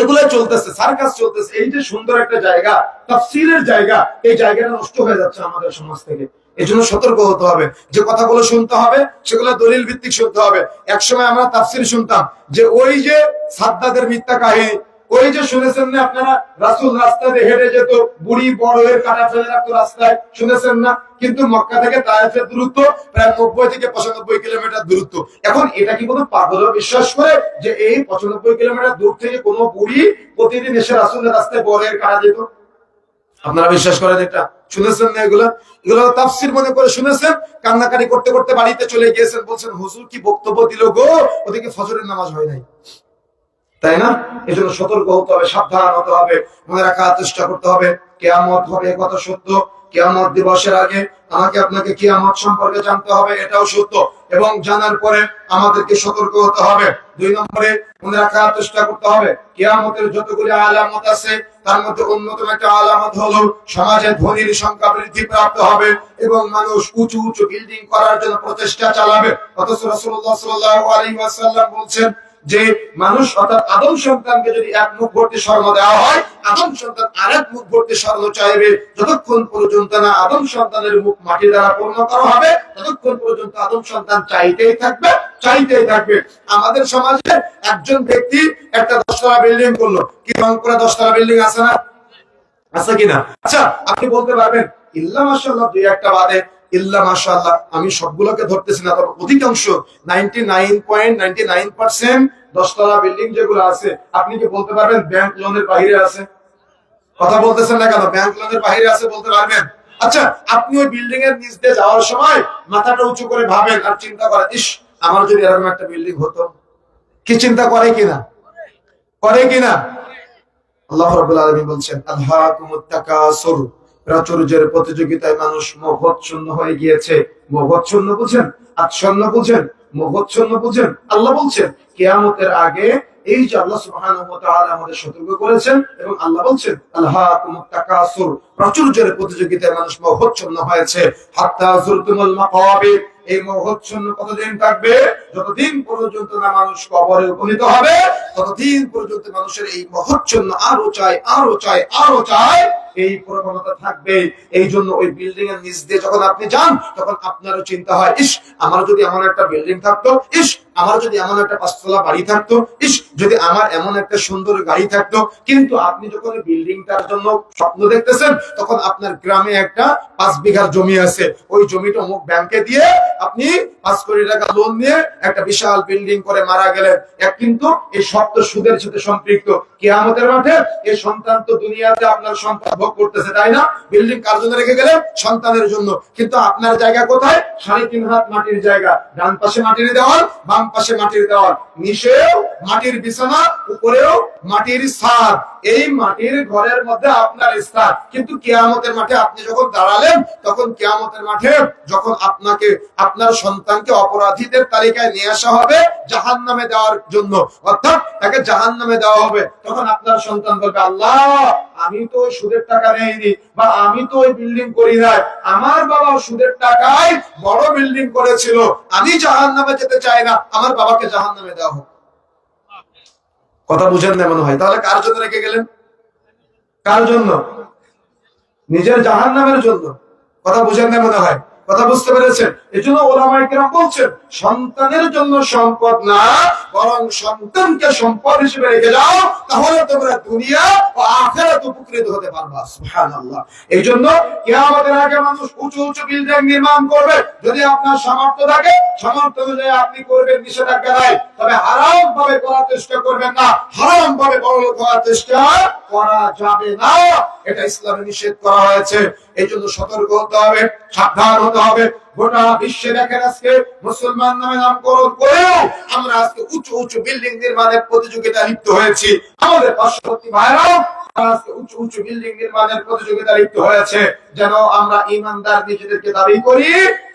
এগুলো চলতেছে, সার্কাস চলতেছে। এই যে সুন্দর একটা জায়গা, তাফসীরের জায়গা, এই জায়গাটা নষ্ট হয়ে যাচ্ছে আমাদের সমাজ থেকে। এই জন্য সতর্ক হতে হবে। যে কথাগুলো শুনতে হবে সেগুলো দলিল ভিত্তিক শুনতে হবে। একসময় আমরা তাফসীর শুনতাম যে ওই যে সাদ্দাদের মিথ্যা কাহিনী, ওই যে শুনেছেন না আপনারা, রাসূল রাস্তা দিয়ে হেঁটে যেত, বুড়ি বড়ের কাটা ফেলে রাখতো রাস্তায়, শুনেছেন না? কিন্তু মক্কা থেকে তায়েফের দূরত্ব প্রায় 90 থেকে 95 কিলোমিটার দূরত্ব। এখন এটা কি কোনো পাগল বিশ্বাস করে যে এই 95 কিলোমিটার দূর থেকে কোনো বুড়ি প্রতিদিন এসে রাসূলের রাস্তায় বড়ের কাটা যেত? আপনারা বিশ্বাস করেন এটা? শুনেছেন না এগুলো? এগুলো তাফসীর মনে করে শুনেছেন, কান্নাকাটি করতে করতে বাড়িতে চলে গিয়েছেন, বলছেন হুজুর কি বক্তব্য দিল গো, ওদিকে ফজরের নামাজ হয় নাই। তাই না? এই জন্য সতর্ক হতে হবে, সাবধান হতে হবে, মনে রাখার চেষ্টা করতে হবে। কিয়ামত হবে, কথা সত্য। কিয়ামত দিবসের আগে আমাকে আপনাকে কিয়ামত সম্পর্কে জানতে হবে, এটাও সত্য। এবং জানার পরে আমাদেরকে সতর্ক হতে হবে। 2 নম্বরে মনে রাখার চেষ্টা করতে হবে, কিয়ামতের যতগুলি আলামত আছে তার মধ্যে অন্যতম একটা আলামত হলো সমাজে ধনীর সংখ্যা বৃদ্ধি প্রাপ্ত হবে এবং মানুষ উঁচু উঁচু বিল্ডিং করার জন্য প্রচেষ্টা চালাবে। অথচ রাসূলুল্লাহ সাল্লাল্লাহু আলাইহি ওয়াসাল্লাম বলছেন যে মানুষ অর্থাৎ আদম সন্তানকে যদি 1 মুখ ভর্তি স্বর্ণ দেওয়া হয়, আদম সন্তান আরেক মুখ ভর্তি স্বর্ণ চাইবে। যতক্ষণ পর্যন্ত না আদম সন্তানের মুখ মাটি দ্বারা পূর্ণ করা হবে, ততক্ষণ পর্যন্ত আদম সন্তান চাইতেই থাকবে, চাইতেই থাকবে। আমাদের সমাজে একজন ব্যক্তি একটা 10 তলা বিল্ডিং করলো, কি রংপুরে 10 তলা বিল্ডিং আছে না? আছে কিনা? আচ্ছা, আপনি বলতে পারবেন ইল্লা মাশাআল্লাহ 2-1টা বাদে, ইল্লা মাশাআল্লাহ আমি সবগুলোকে ধরতেছি না, তবে অধিকাংশ 99.99% 10 তলা বিল্ডিং যেগুলো আছে, আপনি কি বলতে পারবেন ব্যাংক লোনের বাইরে আছে? কথা বলতেছেন না কেন? ব্যাংক লোনের বাইরে আছে বলতে পারবেন? আচ্ছা, আপনি ওই বিল্ডিং এর নিচ দিয়ে যাওয়ার সময় মাথাটা উঁচু করে ভাবেন আর চিন্তা করেন, ইস আমার যদি এরকম একটা বিল্ডিং হতো। কি চিন্তা করে কিনা? করে কিনা? আল্লাহ রাব্বুল আলামিন বলছেন আলহাকুমুত তাকাসুর, প্রাচুর্যের প্রতিযোগিতায় মানুষ মোহচ্ছন্ন হয়ে গিয়েছে। মোহচ্ছন্ন বুঝেন? আচ্ছন্ন বুঝেন? মোহচ্ছন্ন বুঝেন? আল্লাহ বলছেন কিয়ামতের আগে এই যে আল্লাহ সুবহানাহু ওয়া তাআলা আমাদের সতর্ক করেছেন এবং আল্লাহ বলছেন আলহাকুমুত তাকাসুর, প্রাচুর্যের প্রতিযোগিতায় মানুষ মোহচ্ছন্ন হয়েছে। হাত্তা যুরতুমুল মাকাবির, এই মোহচ্ছন্ন কতদিন থাকবে? যতদিন পর্যন্ত না মানুষ কবরে উপনীত হবে, ততদিন পর্যন্ত মানুষের এই মোহচ্ছন্ন আরো চাই, আরো চাই, আরো চাই, এই প্রবণতা থাকবে। এই জন্য ওই বিল্ডিং এর নিচ দিয়ে যখন আপনি যান, তখন আপনারও চিন্তা হয়, ইস আমার যদি এমন একটা বিল্ডিং থাকতো, ইস আমার যদি এমন একটা 5 তলা বাড়ি থাকতো, ইস যদি আমার এমন একটা সুন্দর গাড়ি থাকতো। কিন্তু আপনি যখন বিল্ডিংটার জন্য স্বপ্ন দেখতেছেন, তখন আপনার গ্রামে একটা 5 বিঘার জমি আছে, ওই জমিটা অমুক ব্যাংকে দিয়ে আপনি 5 কোটি টাকা লোন নিয়ে একটা বিশাল বিল্ডিং করে মারা গেলেন। কিন্তু এই সব তো সুদের সাথে সম্পৃক্ত। কিয়ামতের মাঠে এই সন্তান তো দুনিয়াতে আপনার সম্পদ ভোগ করতেছে, তাই না? বিল্ডিং কার জন্য রেখে গেলেন? সন্তানের জন্য। কিন্তু আপনার জায়গা কোথায়? 3.5 হাত মাটির জায়গা, ডান পাশে মাটির দেওয়াল, বাম পাশে মাটির দেওয়াল, নিচেও মাটির বিছানা, উপরেও মাটির ছাদ। এই মাটির ঘরের মধ্যে আপনার স্থান। কিন্তু কিয়ামতের মাঠে আপনি যখন দাঁড়ালেন, তখন কিয়ামতের মাঠে যখন আপনাকে আপনার সন্তানকে অপরাধীদের তালিকায় নিয়ে আসা হবে জাহান্নামে দেওয়ার জন্য, অর্থাৎ তাকে জাহান্নামে দেওয়া হবে, তখন আপনার সন্তান বলবে আল্লাহ আমি তো ওই সুদের টাকা নেইনি, বা আমি তো ওই বিল্ডিং করি নাই, আমার বাবা সুদের টাকায় বড় বিল্ডিং করেছিল, আমি জাহান্নামে যেতে চাই না, আমার বাবাকে জাহান্নামে দেওয়া হোক। কথা বুঝেন না মনে হয়? তাহলে কার জন্য রেখে গেলেন? কার জন্য? নিজের জাহান্নামের জন্য। কথা বুঝেন না মনে হয়? কথা বুঝতে পেরেছেন? এজন্য ওলামায়ে কেরাম বলছেন সন্তানের জন্য সম্পদ না, বরং সন্তানকে সম্পদ হিসেবে রেখে যাও, তাহলে তোমরা দুনিয়া ও আখিরাত উপকৃত হতে পারবা। সুবহানাল্লাহ। এইজন্য কিয়ামতের আগে মানুষ উঁচু উঁচু বিল্ডিং নির্মাণ করবে। যদি আপনার সামর্থ্য থাকে, সামর্থ্য অনুযায়ী আপনি করবেন, নিষেধাজ্ঞা নাই। তবে হারাম ভাবে করার চেষ্টা করবেন না, হারাম ভাবে বড়লোক হওয়ার চেষ্টা করা যাবে না, এটা ইসলামে নিষেধ করা হয়েছে। এই জন্য সতর্ক হতে হবে, সাবধান হতে হবে। গোটা বিশ্বে দেখেন আজকে মুসলমান নামে নামকরণ করেও আমরা আজকে উঁচু উঁচু বিল্ডিং নির্মাণের প্রতিযোগিতা লিপ্ত হয়েছি। আমাদের পার্শ্ববর্তী ভাইরাও উঁচু উঁচু বিল্ডিং নির্মাণের প্রতিযোগিতা লিপ্ত হয়েছে। যেন আমরা ইমানদার নিজেদেরকে দাবি করি,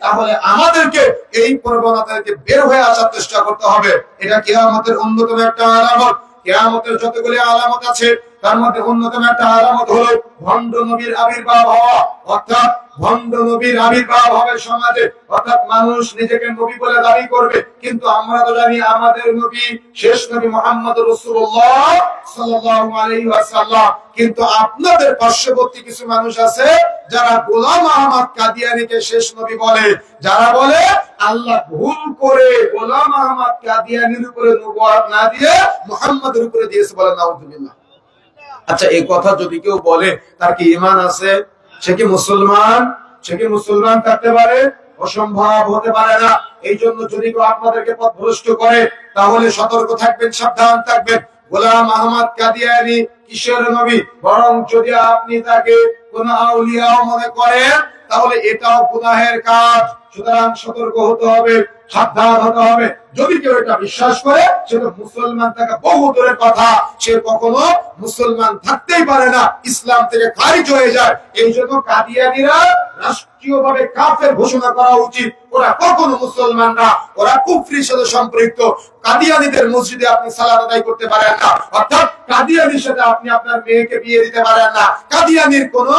তাহলে আমাদেরকে এই প্রবণতা থেকে বের হয়ে আসার চেষ্টা করতে হবে। এটা কিয়ামতের অন্যতম একটা আলামত। কিয়ামতের যতগুলি আলামত আছে তার মধ্যে অন্যতম একটা আলামত হলো ভণ্ড নবীর আবির্ভাব হওয়া। অর্থাৎ ভণ্ড নবীর আবির্ভাব হবে সমাজে। অর্থাৎ মানুষ নিজেকে নবী বলে দাবি করবে, কিন্তু আমরা তো জানি আমাদের নবী শেষ নবী মুহাম্মদ রাসূলুল্লাহ সাল্লাল্লাহু আলাইহি ওয়াসাল্লাম। কিন্তু আপনাদের পার্শ্ববর্তী কিছু মানুষ আছে যারা গোলাম আহমদ কাদিয়ানীকে শেষ নবী বলে, যারা বলে আল্লাহ ভুল করে গোলাম আহমদ কাদিয়ানীর উপরে নবুয়ত না দিয়ে মুহাম্মদের উপরে দিয়েছে, বলে নাউযুবিল্লাহ। আচ্ছা, এই কথা যদি কেউ বলে তার কি ঈমান আছে? সে কি মুসলমান? সে কি মুসলমান থাকতে পারে? অসম্ভব হতে পারে না। এই জন্য যদি কেউ আপনাদেরকে পথভ্রষ্ট করে তাহলে সতর্ক থাকবেন, সাবধান থাকবেন। গোলাম আহমদ কাদিয়ানী কিসের নবী? বরং যদি আপনি তাকে কোন আউলিয়া মনে করেন তাহলে এটাও গুনাহের কাজ। সুতরাং সতর্ক হতে হবে, সাবধান হতে হবে। যদি কেউ এটা বিশ্বাস করে সে তো মুসলমান থাকা বহু দূরের কথা, সে কখনো মুসলমান থাকতেই পারে না, ইসলাম থেকে খারিজ হয়ে যায়। এই জন্য কাদিয়ানীরা রাষ্ট্রীয়ভাবে কাফের ঘোষণা করা উচিত। ওরা কখনো মুসলমান না, ওরা কুফরির সাথে সম্পৃক্ত। কাদিয়ানীদের মসজিদে আপনি সালাত আদায় করতে পারেন না, অর্থাৎ কাদিয়ানীর সাথে আপনি আপনার মেয়েকে বিয়ে দিতে পারেন না। কাদিয়ানীর কোন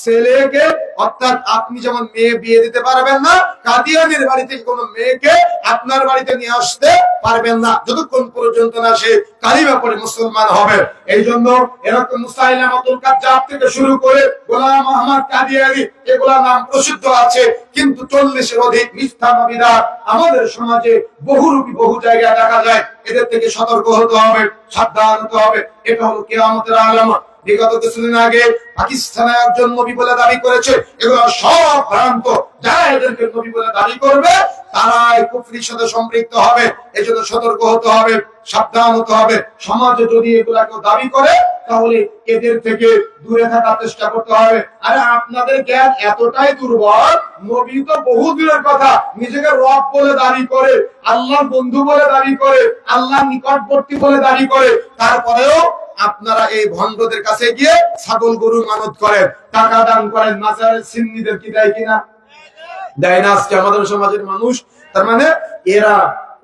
ছেলেকে, অর্থাৎ আপনি যেমন মেয়ে বিয়ে দিতে পারবেন না, কাদিয়ানীর বাড়ি থেকে কোন মেয়েকে আপনার বাড়িতে নিয়ে আসতে পারবেন না, যতক্ষণ পর্যন্ত না সে কালিমা পড়ে মুসলমান হবে। এই জন্য এরকম মুসাইলামাতুল কাজ্জাব থেকে শুরু করে গোলাম আহমদ কাদিয়ানী, এগুলা নাম প্রসিদ্ধ আছে। কিন্তু 40-এর অধিক মিথ্যা নবীরা আমাদের সমাজে বহুরূপী বহু জায়গায় দেখা যায়। এদের থেকে সতর্ক হতে হবে, সাবধান হতে হবে। এটা হলো কিয়ামতের আলামত। বিগত কিছুদিন আগে পাকিস্তানে একজন নবী বলে দাবি করেছে, এগুলো সব ভ্রান্ত। যারা এদেরকে নবী বলে দাবি করবে তারাই কুফরির সাথে সম্পৃক্ত হবে। এজন্য সতর্ক হতে হবে, সাবধান হতে হবে। সমাজে যদি এগুলা কেউ দাবি করে তাহলে এদের থেকে দূরে থাকার চেষ্টা করতে হবে। আরে আপনাদের জ্ঞান এতটাই দুর্বল, নবী তো বহু দূরের কথা, নিজেকে রব বলে দাবি করে, আল্লাহর বন্ধু বলে দাবি করে, আল্লাহর নিকটবর্তী বলে দাবি করে, তারপরেও আপনারা এই ভণ্ডদের কাছে গিয়ে ছাগল গরু মানত করেন, টাকা দান করেন। মাজারের সিন্নিদের কি দেয় কিনা? দেয় না আজকে আমাদের সমাজের মানুষ। তার মানে এরা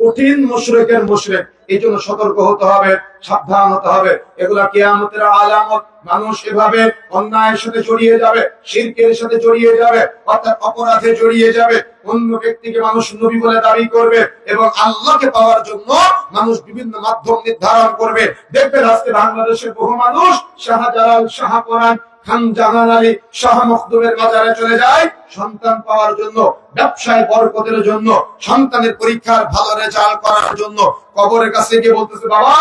কঠিন মুশরিকের মুশরিক। এই জন্য সতর্ক হতে হবে, সাবধান হতে হবে। এগুলা কিয়ামতের আলামত। মানুষ এভাবে অন্যায়ের সাথে জড়িয়ে যাবে, শিরকের সাথে জড়িয়ে যাবে, অর্থাৎ অপরাধে জড়িয়ে যাবে। অন্য ব্যক্তিকে মানুষ নবী বলে দাবি করবে এবং আল্লাহকে পাওয়ার জন্য মানুষ বিভিন্ন মাধ্যম নির্ধারণ করবে। দেখবেন আজকে বাংলাদেশের বহু মানুষ শাহজালাল, শাহপরান, খান জাহান আলী, শাহ মখদুমের বাজারে চলে যায় সন্তান পাওয়ার জন্য, ব্যবসায় বরকতের জন্য, সন্তানের পরীক্ষার ভালো রেজাল্ট করার জন্য। কবরের কাছে গিয়ে বলতেছে, বাবা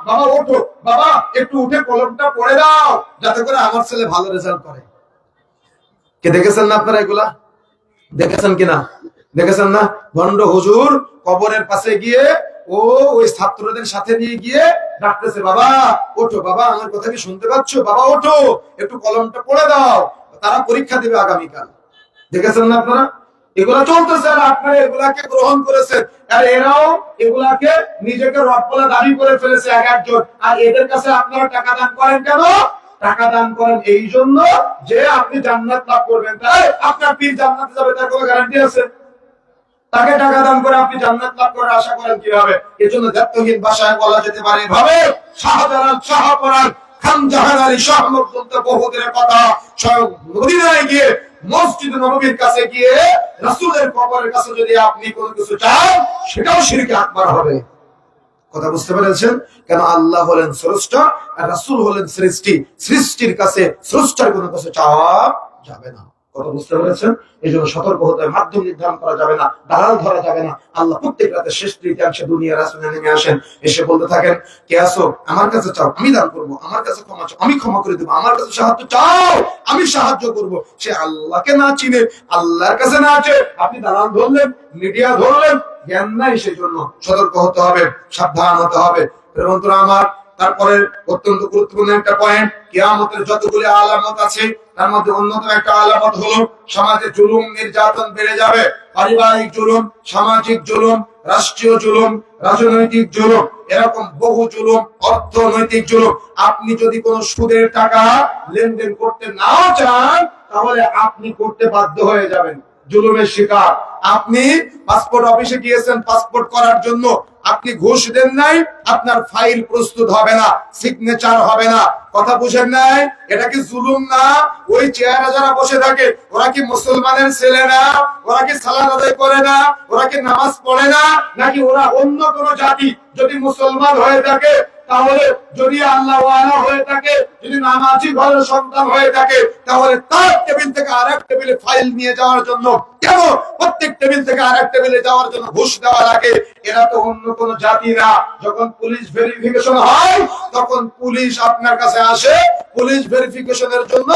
বাবা ওঠো, বাবা একটু উঠে কলমটা পড়ে দাও যাতে করে আমার ছেলে ভালো রেজাল্ট করে। কে দেখেছেন না আপনারা? এগুলা দেখেছেন কিনা? দেখেছেন না? ভণ্ড হুজুর কবরের পাশে গিয়ে ও ওই ছাত্রদের সাথে নিয়ে গিয়ে ডাকতেছে, বাবা ওঠো, বাবা আমার কথা কি শুনতে পাচ্ছ? বাবা ওঠো, একটু কলমটা পড়ে দাও, তারা পরীক্ষা দিবে আগামীকাল। দেখেছেন না আপনারা? এগুলা চলতেছে আর আপনারা এগুলাকে গ্রহণ করেছেন। আর এরাও এগুলাকে নিজেকে রব বলে দাবি করে ফেলেছে এক একজন। আর এদের কাছে আপনারা টাকা দান করেন কেন? টাকা দান করেন এই জন্য যে আপনি জান্নাত লাভ করবেন। তাই আপনার পীর জান্নাতে যাবে তার কোনো গ্যারান্টি আছে? তাকে টাকা দান করে আপনি জান্নাত লাভ করার আশা করেন কিভাবে? এজন্য দায়িত্বহীন ভাষায় বলা যেতে পারে এভাবে, শাহজালাল, শাহপরান, খান জাহান আলী, শাহ মখদুম তো বহুদিনের কথা। স্বয়ং মদিনায় গিয়ে মসজিদ নববীর কাছে গিয়ে রাসূলের কবরের কাছে যদি আপনি কোনো কিছু চান সেটাও শিরকে আকবার হবে। কথা বুঝতে পেরেছেন? কেন? আল্লাহ হলেন স্রষ্টা আর রাসূল হলেন সৃষ্টি। সৃষ্টির কাছে স্রষ্টার কোনো কিছু চাওয়া যাবে না। কথা বুঝতে পেরেছেন? এই জন্য সতর্ক হতে হবে, মাধ্যম নির্ধারণ করা যাবে না, দালাল ধরা যাবে না। আল্লাহ প্রত্যেক রাতে শেষ তৃতীয়াংশে দুনিয়া রাসূলে নেমে আসেন, এসে বলতে থাকেন, কে আসো? আমার কাছে চাও, আমি দান করবো। আমার কাছে ক্ষমা চাও, আমি ক্ষমা করে দেবো। আমার কাছে সাহায্য চাও, আমি সাহায্য করবো। সে আল্লাহকে না চিনে, আল্লাহর কাছে না আছে, আপনি দালাল ধরলেন, মিডিয়া ধরলেন, জ্ঞান নাই। সেই জন্য সতর্ক হতে হবে, সাবধান হতে হবে। বন্ধুরা আমার, তারপরে অত্যন্ত গুরুত্বপূর্ণ একটা পয়েন্ট, কিয়ামতের যতগুলি আলামত আছে তার মধ্যে অন্যতম একটা আলামত হলো সমাজে জুলুম নির্যাতন বেড়ে যাবে। পারিবারিক জুলুম, সামাজিক জুলুম, রাষ্ট্রীয় জুলুম, রাজনৈতিক জুলুম, এরকম বহু জুলুম, অর্থনৈতিক জুলুম। আপনি যদি কোনো সুদের টাকা লেনদেন করতে না চান, তাহলে আপনি করতে বাধ্য হয়ে যাবেন, জুলুমের শিকার। আপনি পাসপোর্ট অফিসে গিয়েছেন পাসপোর্ট করার জন্য, আপনি ঘুষ দেন নাই, আপনার ফাইল প্রস্তুত হবে না, সিগনেচার হবে না। কথা বুঝেন নাই? এটা কি জুলুম না? ওই চেয়ারে যারা বসে থাকে ওরা কি মুসলমানের ছেলে না? ওরা কি সালাত আদায় করে না? ওরা কি নামাজ পড়ে না? নাকি ওরা অন্য কোন জাতি? যদি মুসলমান হয়ে থাকে, তাহলে যদি আল্লাহ ওয়ালা হয়ে থাকে, যদি নামাজি ঘরের সন্তান হয়ে থাকে, তাহলে তার টেবিল থেকে আরেক টেবিলে ফাইল নিয়ে যাওয়ার জন্য কেন প্রত্যেক টেবিল থেকে আরেক টেবিলে যাওয়ার জন্য ঘুষ দেওয়া লাগে? এরা তো অন্য কোন জাতি না। যখন পুলিশ ভেরিফিকেশন হয়, তখন পুলিশ আপনার কাছে আসে পুলিশ ভেরিফিকেশনের জন্য,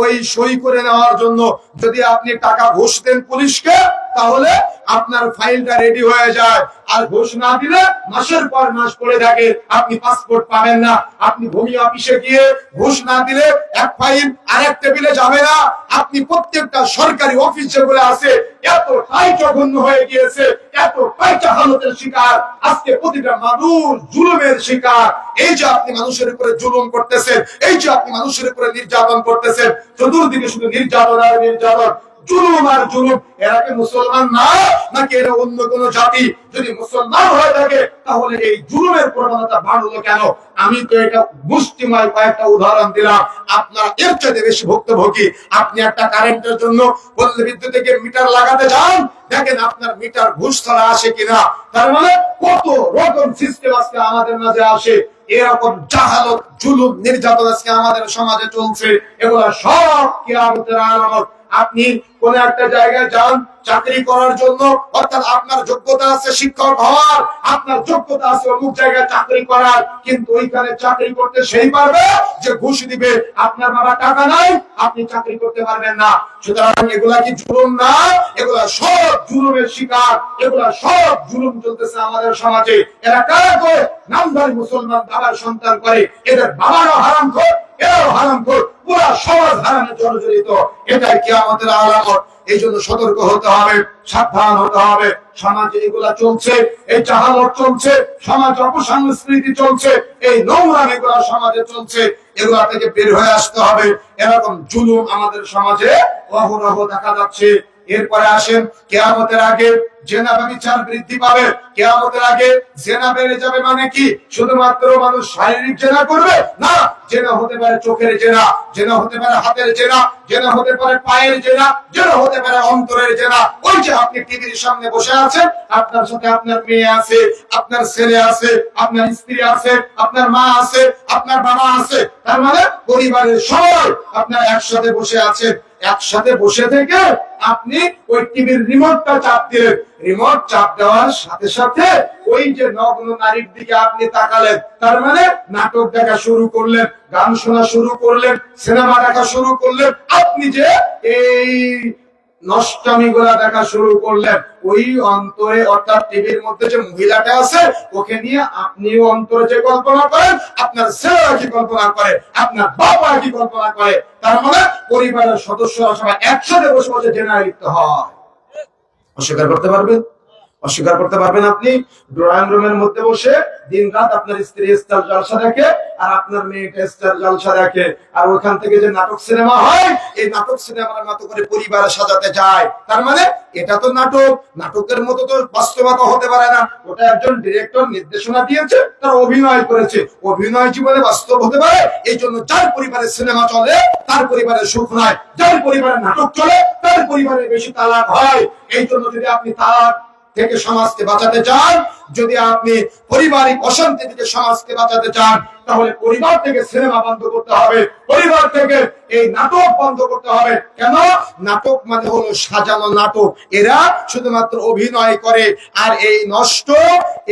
ওই সই করে নেওয়ার জন্য। যদি আপনি টাকা ঘুষ দেন পুলিশকে, তাহলে আপনার ফাইলটা রেডি হয়ে যায়। আর ঘুষ না দিলে মাসের পর মাস পড়ে থাকে, আপনি পাসপোর্ট পাবেন না। আপনি ভূমি অফিসে গিয়ে ঘুষ না দিলে এক ফাইল আরেক টেবিলে যাবে না। আপনি প্রত্যেকটা সরকারি অফিস যেগুলো আছে এতটাই জঘন্য হয়ে গিয়েছে, এতটাই জাহালতের শিকার, আজকে প্রতিটা মানুষ জুলুমের শিকার। এই যে আপনি মানুষের উপরে জুলুম করতেছেন, এই যে আপনি মানুষের উপরে নির্যাতন করতেছেন, চতুর্দিকে শুধু নির্যাতন আর নির্যাতন, জুলুম আর জুলুম। এরা কি মুসলমান না, নাকি এরা অন্য কোন জাতি? যদি মুসলমান হয়ে থাকে, তাহলে এই জুলুমের প্রবণতা বাড়লো কেন? আমি তো এটা মুষ্টিময় কয়েকটা উদাহরণ দিলাম, আপনারা এর চাইতে বেশি ভুক্তভোগী। আপনি একটা কারেন্টের জন্য পল্লী বিদ্যুৎ থেকে মিটার লাগাতে যান, দেখেন আপনার মিটার ঘুষ ছাড়া আসে কিনা। তার মানে কত রকম সিস্টেম আজকে আমাদের মাঝে আসে। এরকম জাহালত, জুলুম, নির্যাতন আজকে আমাদের সমাজে চলছে। এগুলা সব কিয়ামতের আলামত। আপনি কোন একটা জায়গায় যান চাকরি করার জন্য, অর্থাৎ আপনার যোগ্যতা আছে শিক্ষক হওয়ার, আপনার যোগ্যতা আছে অমুক জায়গায় চাকরি করার, কিন্তু ওইখানে চাকরি করতে সেই পারবে যে ঘুষ দিবে। আপনার বাবা টাকা নাই, আপনি চাকরি করতে পারবেন না। সুতরাং এগুলা কি জুলুম না? এগুলা সব জুলুমের শিকার, এগুলা সব জুলুম চলতেছে আমাদের সমাজে। এরা কারা করে? নামধারী মুসলমান বাবার সন্তান করে, এদের বাবারও হারাম করে, এরাও হারাম করে, পুরা সমাজ হারামে জর্জরিত। এটাই কিয়ামতের আলামত। এই জন্য সতর্ক হতে হবে, সাবধান হতে হবে। সমাজে এগুলা চলছে, এই জাহালত চলছে, সমাজ অপসংস্কৃতি চলছে, এই নোংরাম এগুলা সমাজে চলছে। এগুলা থেকে বের হয়ে আসতে হবে। এরকম জুলুম আমাদের সমাজে অহরহ দেখা যাচ্ছে। এরপরে আসেন, কিয়ামতের আগে জেনা ব্যভিচার বৃদ্ধি পাবে। কিয়ামতের আগে জেনা বেড়ে যাবে। মানে কি? শুধুমাত্র মানুষ শারীরিক জেনা করবে না, জেনা হতে পারে চোখের জেনা, জেনা হতে পারে হাতের জেনা, জেনা হতে পারে পায়ের জেনা, জেনা হতে পারে অন্তরের জেনা। ওই যে আপনি টিভির সামনে বসে আছেন, আপনার সাথে আপনার মেয়ে আছে, আপনার ছেলে আছে, আপনার স্ত্রী আছে, আপনার মা আছে, আপনার বাবা আছে, তার মানে পরিবারের সবাই আপনার একসাথে বসে আছেন। একসাথে বসে থেকে আপনি ওই টিভির রিমোটটা চাপ দিলেন, রিমোট চাপ দেওয়ার সাথে সাথে ওই যে নগ্ন নারীর দিকে আপনি তাকালেন, তার মানে নাটক দেখা শুরু করলেন, গান শোনা শুরু করলেন, সিনেমা দেখা শুরু করলেন। আপনি যে এই নষ্টামি গুলা দেখা শুরু করলেন, ওই অন্তরে অর্থাৎ টিভির মধ্যে যে মহিলাটা আছে ওকে নিয়ে আপনিও অন্তরে যে কল্পনা করেন, আপনার ছেলেরা কি কল্পনা করে, আপনার বাবা কি কল্পনা করে। তার মানে পরিবারের সদস্যরা সবাই একসাথে বসে বসে জেনায় লিপ্ত হয়। অস্বীকার করতে পারবেন? অস্বীকার করতে পারবেন? আপনি ড্রয়িং রুমের মধ্যে বসে দিন রাত আপনার স্ত্রী স্টার জলসা দেখে, আর আপনার মেয়েটা স্টার জলসা দেখে, আর ওখান থেকে যে নাটক সিনেমা হয়, এই নাটক সিনেমার মতো করে পরিবার সাজাতে যায়। তার মানে এটা তো নাটক, নাটকের মতো তো বাস্তবতা হতে পারে না। ওটা একজন ডিরেক্টর নির্দেশনা দিয়েছে, তার অভিনয় করেছে, অভিনয় জীবনে বাস্তব হতে পারে। এই জন্য যার পরিবারে সিনেমা চলে তার পরিবারে সুখ নয়, যার পরিবারে নাটক চলে তার পরিবারে বেশি তালাক হয়। এই জন্য যদি আপনি তালাক থেকে সমাজকে বাঁচাতে চান, যদি আপনি পারিবারিক অশান্তি থেকে সমাজকে বাঁচাতে চান, তাহলে পরিবার থেকে সিনেমা বন্ধ করতে হবে, পরিবার থেকে এই নাটক বন্ধ করতে হবে। কেন? নাটক মানে হলো সাজানো নাটক। এরা শুধুমাত্র অভিনয় করে। আর এই নষ্ট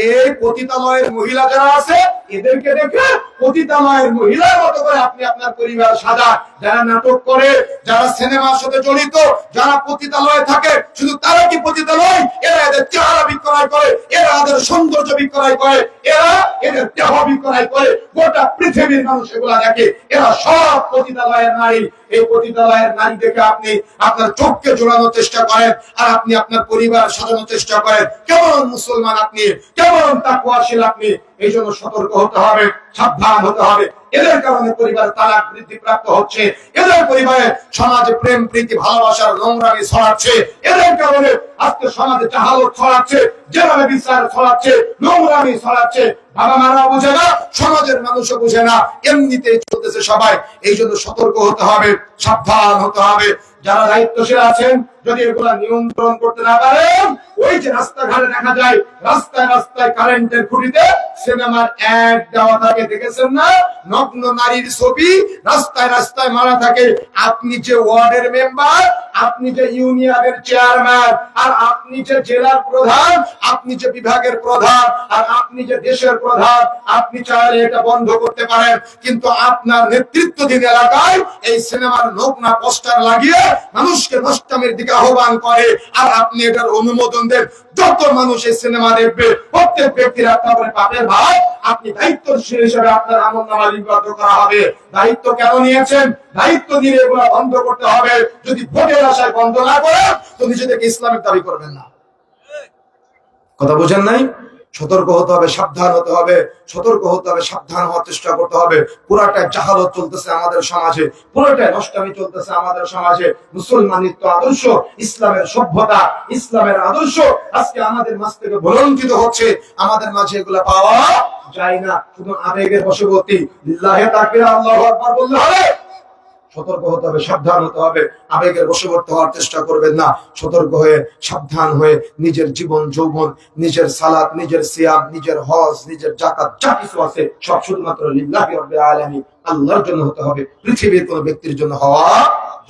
এই পতিতালয়ের মহিলা যারা আছে, এদেরকে দেখে পতিতালয়ের মহিলার মতো করে আপনি আপনার পরিবার সাজান। যারা নাটক করে, যারা সিনেমার সাথে জড়িত, যারা পতিতালয়ে থাকে, শুধু তারা কি পতিতালয়? এরা এদের চেহারা বিক্রয় করে, এরা এদের সৌন্দর্য বিক্রয় করে, এরা এদের দেহ বিক্রয় করে গোটা পৃথিবীর মানুষ এগুলা দেখে। এরা সব পতিতালয়ের নারী। এই পতিতালয়ের নারী দেখে আপনি আপনার চোখকে জোড়ানোর চেষ্টা করেন, আর আপনি আপনার পরিবার সাজানোর চেষ্টা করেন। কেমন মুসলমান আপনি, কেমন তাকওয়াশীল আপনি। এই জন্য সতর্ক হতে হবে, সাবধান হতে হবে। এদের কারণে পরিবার তালাক বৃদ্ধি প্রাপ্ত হচ্ছে, এদের পরিবারে সমাজে প্রেম প্রীতি ভালোবাসার নোংরামি ছড়াচ্ছে, এদের কারণে আজকে সমাজে জাহালত ছড়াচ্ছে, যেভাবে বিচার ছড়াচ্ছে, নোংরামি ছড়াচ্ছে। বাবা মারা বুঝে না, সমাজের মানুষও বুঝে না, এমনিতেই চলতেছে সবাই। এই জন্য সতর্ক হতে হবে, সাবধান হতে হবে। যারা দায়িত্বশীল আছেন, যদি এগুলা নিয়ন্ত্রণ করতে না পারেন, ওই যে রাস্তাঘাটে দেখা যায়, রাস্তায় রাস্তায় কারেন্টের খুঁটিতে সিনেমার অ্যাড দেওয়া থাকে, দেখেছেন না? নগ্ন নারীর ছবি রাস্তায় রাস্তায় মারা থাকে। আপনি যে ওয়ার্ডের মেম্বার, আপনি যে ইউনিয়নের চেয়ারম্যান, আর আপনি যে জেলার প্রধান, আপনি যে বিভাগের প্রধান, আর আপনি যে দেশের প্রধান, আপনি চাইলে এটা বন্ধ করতে পারেন, কিন্তু আপনার নেতৃত্বাধীন এলাকায় এই সিনেমার নগ্ন পোস্টার লাগিয়ে মানুষকে নষ্টামের দিকে আহ্বান করে, আর আপনি এটার অনুমোদন দেন। যত মানুষ এই সিনেমা দেখবে, প্রত্যেক ব্যক্তির আপনার পাপের ভাই। আপনি দায়িত্বশীল হিসেবে আপনার আমলনামা লিপিবদ্ধ করা হবে। দায়িত্ব কেন নিয়েছেন? দায়িত্ব নিয়ে এগুলো বন্ধ করতে হবে। যদি ভোটের আশায় বন্ধ না করেন, তো নিজেদেরকে ইসলামের দাবি করবেন না। কথা বুঝেন নাই? সতর্ক হতে হবে, সাবধান হতে হবে, সতর্ক হতে হবে, সাবধান হওয়ার চেষ্টা করতে হবে। পুরাটাই জাহালত চলতেছে আমাদের সমাজে, পুরোটাই নষ্টামি চলতেছে আমাদের সমাজে। মুসলমানিত্ব আদর্শ, ইসলামের সভ্যতা, ইসলামের আদর্শ আজকে আমাদের মাঝ থেকে ভুলণ্ঠিত হচ্ছে। আমাদের মাঝে এগুলা পাওয়া যায় না। শুধু আবেগের বশবর্তী, লিল্লাহি তাকবীর, আল্লাহু আকবার বললে হবে। সতর্ক হতে হবে, সাবধান হতে হবে। আবেগের বশবর্তী হওয়ার চেষ্টা করবেন না। সতর্ক হয়ে, সাবধান হয়ে নিজের জীবন যৌবন, নিজের সালাত, নিজের সিয়াম, নিজের হজ, নিজের যাকাত, যা কিছু আছে সব শুধুমাত্র লিল্লাহি রাব্বিল আলামিন, আল্লাহর জন্য হতে হবে। পৃথিবীর কোন ব্যক্তির জন্য হওয়া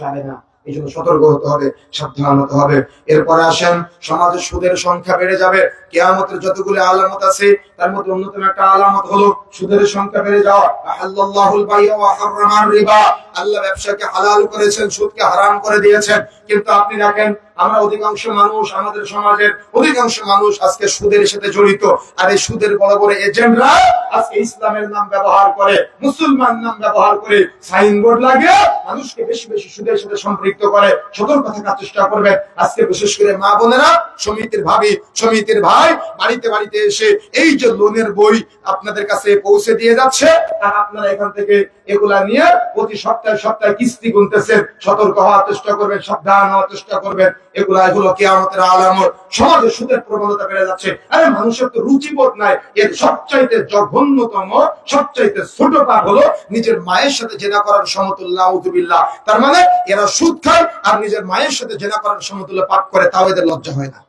যাবে না। এই জন্য সতর্ক হতে হবে, সাবধান হতে হবে। এরপরে আসেন, সমাজে সুদের সংখ্যা বেড়ে যাবে। কিয়ামতের যতগুলো আলামত আছে, তার মধ্যে অন্যতম একটা আলামত হলো সুদের সংখ্যা বেড়ে যাওয়া। আহাল্লাল্লাহুল বাই'a ওয়া হাররামার রিবা। আল্লাহ ব্যবসাকে হালাল করেছেন, সুদকে হারাম করে দিয়েছেন। কিন্তু আপনি দেখেন, আমরা অধিকাংশ মানুষ, আমাদের সমাজের অধিকাংশ মানুষ আজকে সুদের সাথে জড়িত। আর এই সুদের বড় বড় এজেন্টরা আজকে ইসলামের নাম ব্যবহার করে, মুসলমান নাম ব্যবহার করে সাইনবোর্ড লাগিয়ে মানুষকে বেশি বেশি সুদের সাথে সম্পৃক্ত করে। সতর্ক থাকার চেষ্টা করবেন। আজকে বিশেষ করে মা বোনেরা, সমিতির ভাবি, সমিতির ভাই বাড়িতে বাড়িতে এসে এই যে লোনের বই আপনাদের কাছে পৌঁছে দিয়ে যাচ্ছে, আর আপনারা এখান থেকে এগুলা নিয়ে প্রতি সপ্তাহে সপ্তাহে কিস্তি গুনতেছেন। সতর্ক হওয়ার চেষ্টা করবেন, সাবধান হওয়ার চেষ্টা করবেন। এগুলো কিয়ামতের আলামত। সমাজে সুদের প্রবণতা বেড়ে যাচ্ছে। আরে মানুষের তো রুচিবোধ নাই। এর সবচাইতে জঘন্যতম, সবচাইতে ছোট পাপ হলো নিজের মায়ের সাথে জেনা করার সমতুল্য। নাউযুবিল্লাহ। তার মানে এরা সুদ খায় আর নিজের মায়ের সাথে জেনা করার সমতুল্য পাপ করে, তাও এদের লজ্জা হয় না।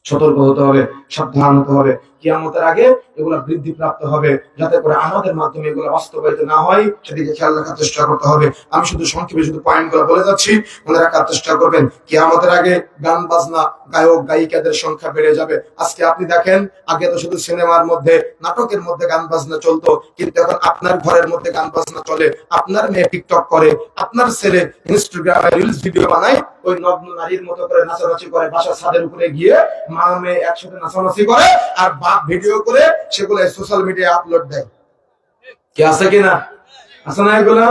সতর্ক হতে হবে, সাবধান হতে হবে। কিয়ামতের আগে এগুলা বৃদ্ধি প্রাপ্ত হবে, যাতে করে আমাদের মাধ্যমে এগুলো বাস্তবায়িত না হয় সেদিকে খেয়াল রাখার চেষ্টা করতে হবে। আমি শুধু সংক্ষেপে শুধু পয়েন্টগুলো বলে যাচ্ছি, মনে রাখার চেষ্টা করবেন। কিয়ামতের আগে গান বাজনা, গায়ক গায়িকাদের সংখ্যা বেড়ে যাবে। আজকে আপনি দেখেন, আগে তো শুধু সিনেমার মধ্যে, নাটকের মধ্যে গান বাজনা চলতো, কিন্তু এখন আপনার ঘরের মধ্যে গান বাজনা চলে। আপনার মেয়ে টিকটক করে, আপনার ছেলে ইনস্টাগ্রামে রিলস ভিডিও বানায়, ওই নগ্ন নারীর মতো করে নাচানাচি করে, বাসার ছাদের উপরে গিয়ে মা মেয়ে একসাথে নাচানাচি করে, আর বাপ ভিডিও করে সেগুলো সোশ্যাল মিডিয়ায় আপলোড দেয়। কি আছে কিনা? আছে না এগুলা?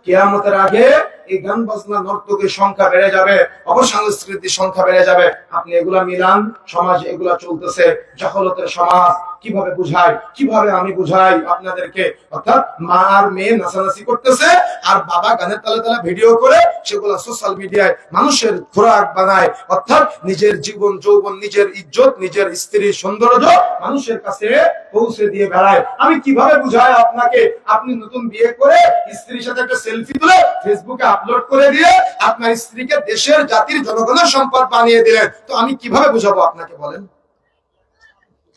কিয়ামতের আগে এই গান বাজনা নর্তকের সংখ্যা বেড়ে যাবে, অপসংস্কৃতির সংখ্যা বেড়ে যাবে। আপনি এগুলা মিলান, সমাজ এগুলা চলতেছে, জাহালতের সমাজ। কিভাবে বুঝাই, কিভাবে আমি বুঝাই আপনাদেরকে? অর্থাৎ মা আর মেয়ে নাচানাচি করতেছে, আর বাবা গানের তালে তালে ভিডিও করে সেগুলা সোশ্যাল মিডিয়ায় মানুষের খোরাক বানায়। অর্থাৎ নিজের জীবন যৌবন, নিজের ইজ্জত, নিজের স্ত্রীর সৌন্দর্য মানুষের কাছে পৌঁছে দিয়ে বেড়ায়। আমি কিভাবে বুঝাই আপনাকে? আপনি নতুন বিয়ে করে স্ত্রীর সাথে একটা সেলফি তুলে ফেসবুকে আপলোড করে দিয়ে আপনার স্ত্রীকে দেশের, জাতির, জনগণের সম্পদ বানিয়ে দিলেন। তো আমি কিভাবে বুঝাবো আপনাকে, বলেন?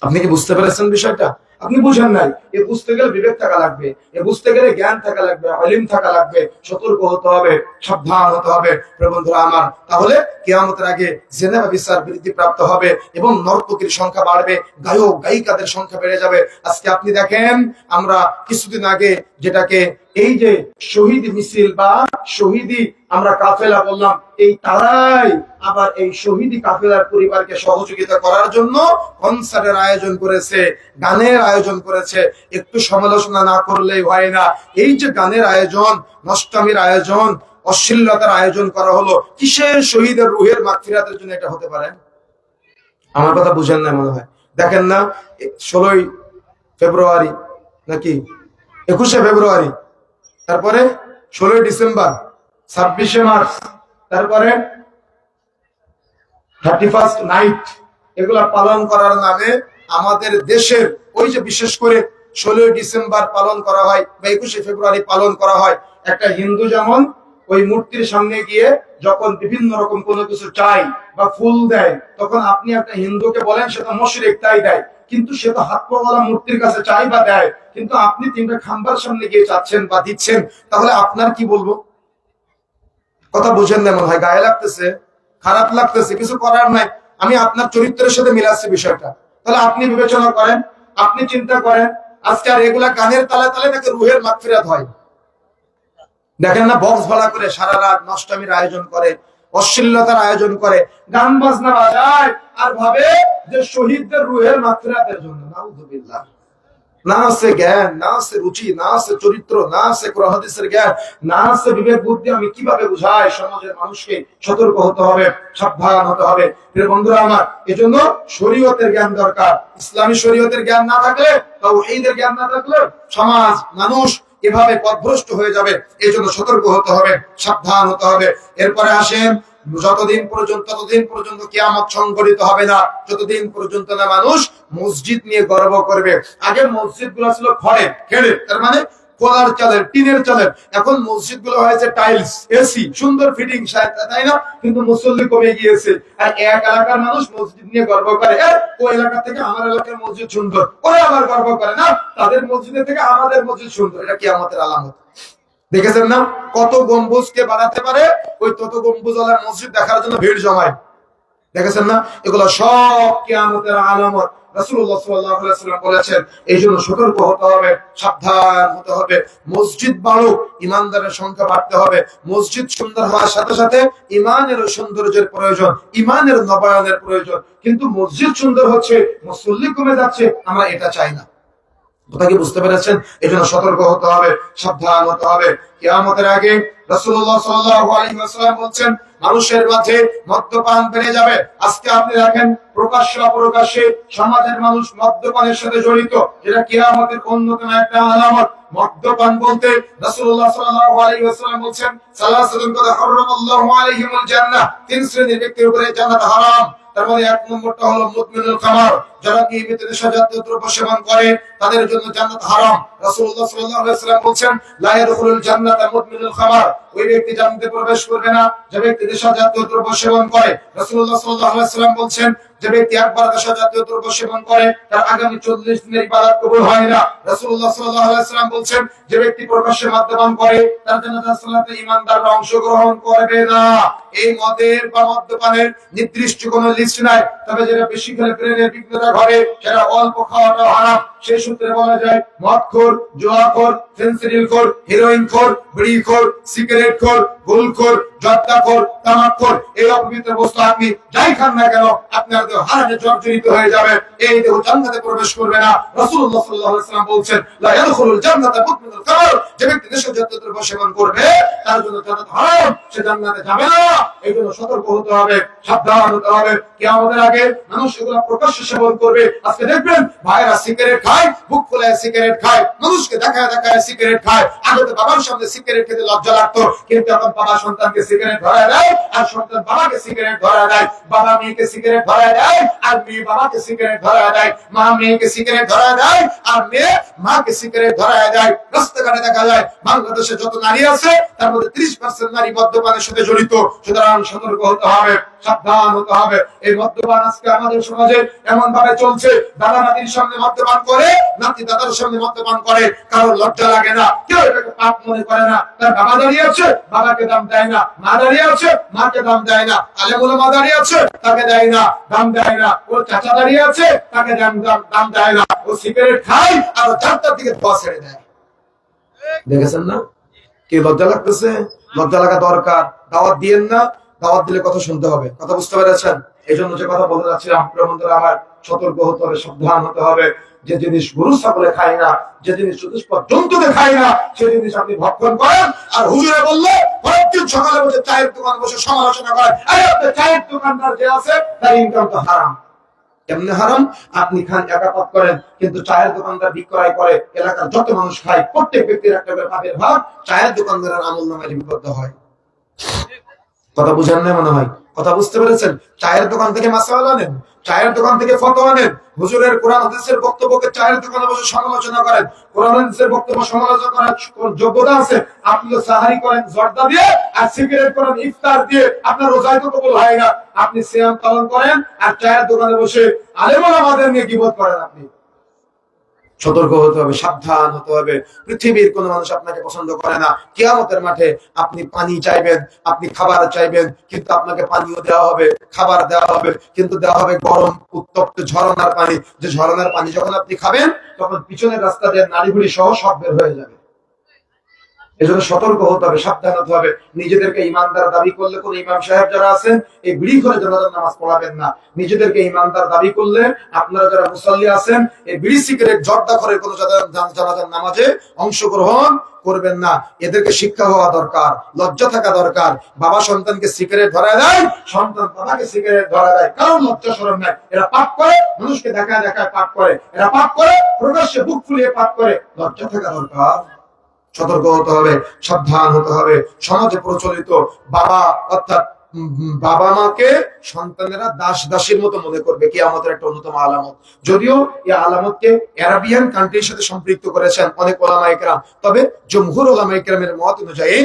আপনি কি বুঝতে পেরেছেন বিষয়টা? আপনি বুঝেন নাই। এ বুঝতে গেলে বিবেক থাকা লাগবে, এ বুঝতে গেলে জ্ঞান থাকা লাগবে, ইলম থাকা লাগবে। সতর্ক হতে হবে, সাবধান হতে হবে বন্ধুরা আমার। তাহলে কিয়ামতের আগে জিনা বিচার বৃদ্ধি প্রাপ্ত হবে এবং নর্তকীর সংখ্যা বাড়বে, গায়ক গায়িকাদের সংখ্যা বেড়ে যাবে। আজকে আপনি দেখেন, আমরা কিছুদিন আগে যেটাকে এই যে শহীদ মিছিল বা শহীদি আমরা কাফেলা বললাম, এই তারাই আবার এই শহীদি কাফেলার পরিবারকে সহযোগিতা করার জন্য কনসার্টের আয়োজন করেছে, গানের আয়োজন করেছে। একটু সমালোচনা না করলেই হয় না। এই যে গানের আয়োজন, নষ্টামির আয়োজন, অশ্লীলতার আয়োজন করা হলো, কিসের শহীদের রুহের মাগফিরাতের জন্য এটা হতে পারে? আমার কথা বুঝেন না মনে হয়। দেখেন না, 16ই ফেব্রুয়ারি নাকি 21শে ফেব্রুয়ারি, তারপরে 16ই ডিসেম্বর, 26শে মার্চ, তারপরে 31st নাইট, এগুলা পালন করার নামে আমাদের দেশের ওই যে বিশেষ করে 16ই ডিসেম্বর পালন করা হয় বা 21শে ফেব্রুয়ারি পালন করা হয়, একটা হিন্দু যেমন ওই মূর্তির সামনে গিয়ে যখন বিভিন্ন রকম কোনো কিছু চাই বা ফুল দেয়, তখন আপনি একটা হিন্দুকে বলেন সে তো মুশরিক, তাই দেয়, কিন্তু সে তো হাত পাওয়ালা মূর্তির কাছে চাই বা দেয়, কিন্তু আপনি তিনটা খাম্বার সামনে গিয়ে চাচ্ছেন বা দিচ্ছেন, তাহলে আপনার কি বলবো? কথা বুঝেন না মনে হয়, গায়ে লাগতেছে, খারাপ লাগতেছে, কিছু করার নাই। আমি আপনার চরিত্রের সাথে মিলাচ্ছি বিষয়টা। তাহলে আপনি বিবেচনা করেন, আপনি চিন্তা করেন, আজকে আর এগুলা গানের তালে তালে নাকি রুহের মাগফিরাত হয়? দেখেন না, বক্স ভাড়া করে সারা রাত নষ্টামির আয়োজন করে, অশ্লীলতার আয়োজন করে, গান বাজনা বাজায় আর ভাবে যে শহীদদের রুহের মাগফিরাতের জন্য। নাউযুবিল্লাহ। না আছে জ্ঞান, না আছে রুচি, না আছে চরিত্র, না আছে কোরআন হাদিসের জ্ঞান, না আছে বিবেক বুদ্ধি। আমি কিভাবে বুঝাই? সমাজের মানুষকে সতর্ক হতে হবে, সাবধান হতে হবে। প্রিয় বন্ধুরা আমার, এজন্য শরীয়তের জ্ঞান দরকার। ইসলামী শরীয়তের জ্ঞান না থাকলে, তাওহীদের জ্ঞান না থাকলে সমাজ মানুষ এভাবে পথভ্রষ্ট হয়ে যাবে। এই জন্য সতর্ক হতে হবে, সাবধান হতে হবে। এরপরে আসেন, ততদিন পর্যন্ত কিয়ামত সংঘটিত হবে না যতদিন পর্যন্ত না মানুষ মসজিদ নিয়ে গর্ব করবে। আগে মসজিদ গুলো ছিল খেড়ে, তার মানে কোলার চালের, টিনের চালের। এখন মসজিদ গুলো হয়েছে টাইলস, এসি, সুন্দর ফিটিং, তাই না? কিন্তু মুসল্লি কমে গিয়েছে। আর এক এলাকার মানুষ মসজিদ নিয়ে গর্ব করে, ওই এলাকা থেকে আমার এলাকার মসজিদ সুন্দর, ওরা আবার গর্ব করে না তাদের মসজিদের থেকে আমাদের মসজিদ সুন্দর। এটা কিয়ামতের আলামত। দেখেছেন না, কত গম্বুজকে বানাতে পারে, ওই তত গম্বুজওয়ালা মসজিদ দেখার জন্য ভিড় জমায়। দেখেছেন না, এগুলো সব কিয়ামতের আলামত। রাসূলুল্লাহ সাল্লাল্লাহু আলাইহি ওয়াসাল্লাম বলেছেন, এই জন্য সতর্ক হতে হবে, সাবধান হতে হবে। মসজিদ বাড়ুক, ইমানদারের সংখ্যা বাড়তে হবে। মসজিদ সুন্দর হওয়ার সাথে সাথে ইমানের সৌন্দর্যের প্রয়োজন, ইমানের নবায়নের প্রয়োজন। কিন্তু মসজিদ সুন্দর হচ্ছে, মুসল্লি কমে যাচ্ছে, আমরা এটা চাই না। কথা কি বুঝতে পেরেছেন? এই জন্য সতর্ক হতে হবে, সাবধান হতে হবে। কিয়ামতের আগে রাসূলুল্লাহ সাল্লাল্লাহু আলাইহি ওয়াসাল্লাম বলেন, মানুষের মাঝে মদ্যপান বেড়ে যাবে। আজকে আপনি দেখেন প্রকাশ্যে অপ্রকাশ্যে সমাজের মানুষ মদ্যপানের সাথে জড়িত, যেটা কিয়ামতের অন্যতম একটা আলামত। মদ্যপান বলতে রাসূলুল্লাহ সাল্লাল্লাহু আলাইহি ওয়াসাল্লাম বলেন, সালাসাতুন কাদ হারামাল্লাহু আলাইহিমুল জান্নাহ, তিন শ্রেণীর ব্যক্তির উপরে জান্নাত হারাম। তার মধ্যে এক নম্বরটা হলো মুদমিনুল খামার, যারা নিয়মিত নেশাজাতীয় দ্রব্য সেবন করে তাদের জন্য জান্নাত হারাম। রাসূলুল্লাহ সাল্লাল্লাহু আলাইহি ওয়াসাল্লাম বলেন, লা ইয়াদখুলুল জান্নাতা মুদমিনুল খামার, ওই ব্যক্তি জান্নাতে প্রবেশ করবে না যে ব্যক্তি নেশাজাতীয় দ্রব্য সেবন করে। রাসূলুল্লাহ সাল্লাল্লাহু আলাইহি ওয়াসাল্লাম বলেন, যে ব্যক্তি একবার নেশাজাতীয় দ্রব্য সেবন করে তার আগামী 40 দিনের ইবাদত কবুল হয় না। রাসূলুল্লাহ সাল্লাল্লাহু আলাইহি ওয়াসাল্লাম বলেন, যে ব্যক্তি প্রকাশ্যে মদ্যপান করে তার জানাজার সালাতে ঈমানদাররা অংশগ্রহণ করবে না। এই মদের বা মদ্যপানের নির্দিষ্ট কোনো লিস্ট নাই, তবে যারা বেশি খেলে ব্রেনের বিঘ্নতা ঘটে, যারা অল্প খাওয়াটা হারাম। সেই সূত্রে বলা যায়, মদখোর, জুয়াখোর, ফেন্সিডিলখোর, হেরোইনখোর, বিড়িখোর, সিগারেটখোর, গুলখোর, জর্দাখোর, তামাকখোর, এই অপবিত্র বস্তু আপনি যাই খান না কেন আপনার দেহ হারামে জর্জরিত হয়ে যাবে। এই দেহ জান্নাতে প্রবেশ করবে না। রাসূলুল্লাহ সাল্লাল্লাহু আলাইহি ওয়াসাল্লাম বলেন, লা ইয়াদখুলুল জান্নাতা মুদমিনুল খামর, যে ব্যক্তি নেশাজাতীয় দ্রব্য সেবন করবে তার জন্য জান্নাত হারাম, সে জান্নাতে যাবে না। এই জন্য সতর্ক হতে হবে, সাবধান হতে হবে। কিয়ামতের আগে মানুষ এগুলো প্রকাশ্যে সেবন করবে। আজকে দেখবেন ভাইরা সিগারেট খায়, বুক ফুলায় সিগারেট খায়, মানুষকে দেখায় দেখায় সিগারেট খায়। আগে তো বাবার সামনে সিগারেট খেতে লজ্জা লাগতো, কিন্তু এখন বাবা সন্তানকে সিগারেট ধরায় দেয় আর সন্তান বাবাকে সিগারেট ধরায় দেয়, বাবা মেয়েকে সিগারেট ধরায় দেয় আর মেয়ে বাবাকে সিগারেট ধরায় দেয়, মা মেয়েকে সিগারেট ধরায় দেয় আর মেয়ে মাকে সিগারেট ধরায় দেয়। রাস্তাঘাটে দেখা যায় বাংলাদেশে যত নারী আছে তার মধ্যে 30% নারী মদ্যপানের সাথে জড়িত। সুতরাং সতর্ক হতে হবে, সাবধান হতে হবে। এই মদ্যপান আজকে আমাদের সমাজে এমন ভাবে চলছে, দাদা নাতির সামনে মদ্যপান করে, নাতি দাদার সামনে মদ্যপান করে, কারোর লজ্জা লাগে না, কেউ এটাকে পাপ মনে করে না। তার বাবা দাঁড়িয়ে আছে, বাবাকে দাম দেয় না, মা দাঁড়িয়ে আছে, মাকে দাম দেয় না, আলেম ওলামা দাঁড়িয়ে আছে, তাকে দেয় না, দাম দেয় না, ওর চাচা দাঁড়িয়ে আছে, তাকে দাম দেয় না। ও সিগারেট খায় আর চারটার দিকে ধোয়া ছেড়ে দেয়। দেখেছেন না? কি লজ্জা লাগতেছে? লজ্জা লাগা দরকার। দাওয়াত দিয়েন না, দাওয়াত দিলে কথা শুনতে হবে। কথা বুঝতে পেরেছেন? এই জন্য যে কথা বলতে যাচ্ছিলাম, বন্ধুরা আমার, সতর্ক হতে হবে, সাবধান হতে হবে। যে জিনিস গরু ছাগলে খায় না, যে জিনিস চতুষ্পদ জন্তুতে খায় না, সেই জিনিস আপনি ভক্ষণ করেন। আর হুজুরে বললে প্রত্যেক সকালে বসে চায়ের দোকানে বসে সমালোচনা করেন, আপনার চায়ের দোকানদার যে আছে তার ইনকাম তো হারাম। কেমনে হারাম? আপনি খান একাপাত করেন, কিন্তু চায়ের দোকানদার বিক্রয় করে, এলাকার যত মানুষ খায়, প্রত্যেক ব্যক্তির একটা করে পাপের ভাগ চায়ের দোকানদারের আমল নামায় লিপিবদ্ধ হয়। কথা বুঝেন না মনে হয়? কথা বুঝতে পেরেছেন? চায়ের দোকান থেকে মাসালা নেন, চায়ের দোকান থেকে ফতোয়া নেন, হুজুরের কোরআন হাদিসের বক্তব্যকে চায়ের দোকানে বসে সমালোচনা করেন। কোরআন হাদিসের বক্তব্য সমালোচনা করার যোগ্যতা আছে? আপনি তো সাহারি করেন জর্দা দিয়ে, আর সিগারেট করেন ইফতার দিয়ে, আপনার রোজায় তো কবুল হয় না। আপনি সিয়াম পালন করেন আর চায়ের দোকানে বসে আলেম ওলামাদের নিয়ে গীবত করেন। আপনি সতর্ক হতে হবে, সাবধান হতে হবে। পৃথিবীর কোন মানুষ আপনাকে পছন্দ করে না। কিয়ামতের মাঠে আপনি পানি চাইবেন, আপনি খাবার চাইবেন, কিন্তু আপনাকে পানিও দেওয়া হবে, খাবার দেওয়া হবে, কিন্তু দেওয়া হবে গরম উত্তপ্ত ঝরনার পানি। যে ঝরনার পানি যখন আপনি খাবেন, তখন পিছনের রাস্তা দিয়ে নাড়িভুড়ি সহ সব বের হয়ে যাবে। এজন্য সতর্ক হতে হবে, সাবধান হতে হবে। নিজেদেরকে ইমানদার দাবি করলে কোন ইমাম সাহেব যারা আছেন, এই বিড়ি করে জানাজার নামাজ পড়াবেন না। নিজেদেরকে ইমানদার দাবি করলে আপনারা যারা মুসাল্লি আছেন, এই বিড়ি সিগারেট জর্দা করে কোন জানাজার নামাজে অংশগ্রহণ করবেন না। এদেরকে শিক্ষা হওয়া দরকার, লজ্জা থাকা দরকার। বাবা সন্তানকে সিগারেট ধরায় দেয়, সন্তান বাবাকে সিগারেট ধরায় দেয়, কারণ লজ্জা শরম নাই। এরা পাপ করে, মানুষকে দেখায় দেখায় পাপ করে, এরা পাপ করে প্রকাশ্যে বুক ফুলিয়ে পাপ করে। লজ্জা থাকা দরকার। সতর্ক হতে হবে, সাবধান হতে হবে। সমাজে প্রচলিত বাবা অর্থাৎ বাবা মাকে সন্তানেরা দাস দাসীর মতো মনে করবে, কিয়ামতের একটা অন্যতম আলামত। যদিও এই আলামতকে আরাবিয়ান কান্ট্রির সাথে সম্পৃক্ত করেছেন অনেক ওলামায়ে কেরাম, তবে জমহুর ওলামায়ে কেরামের মত অনুযায়ী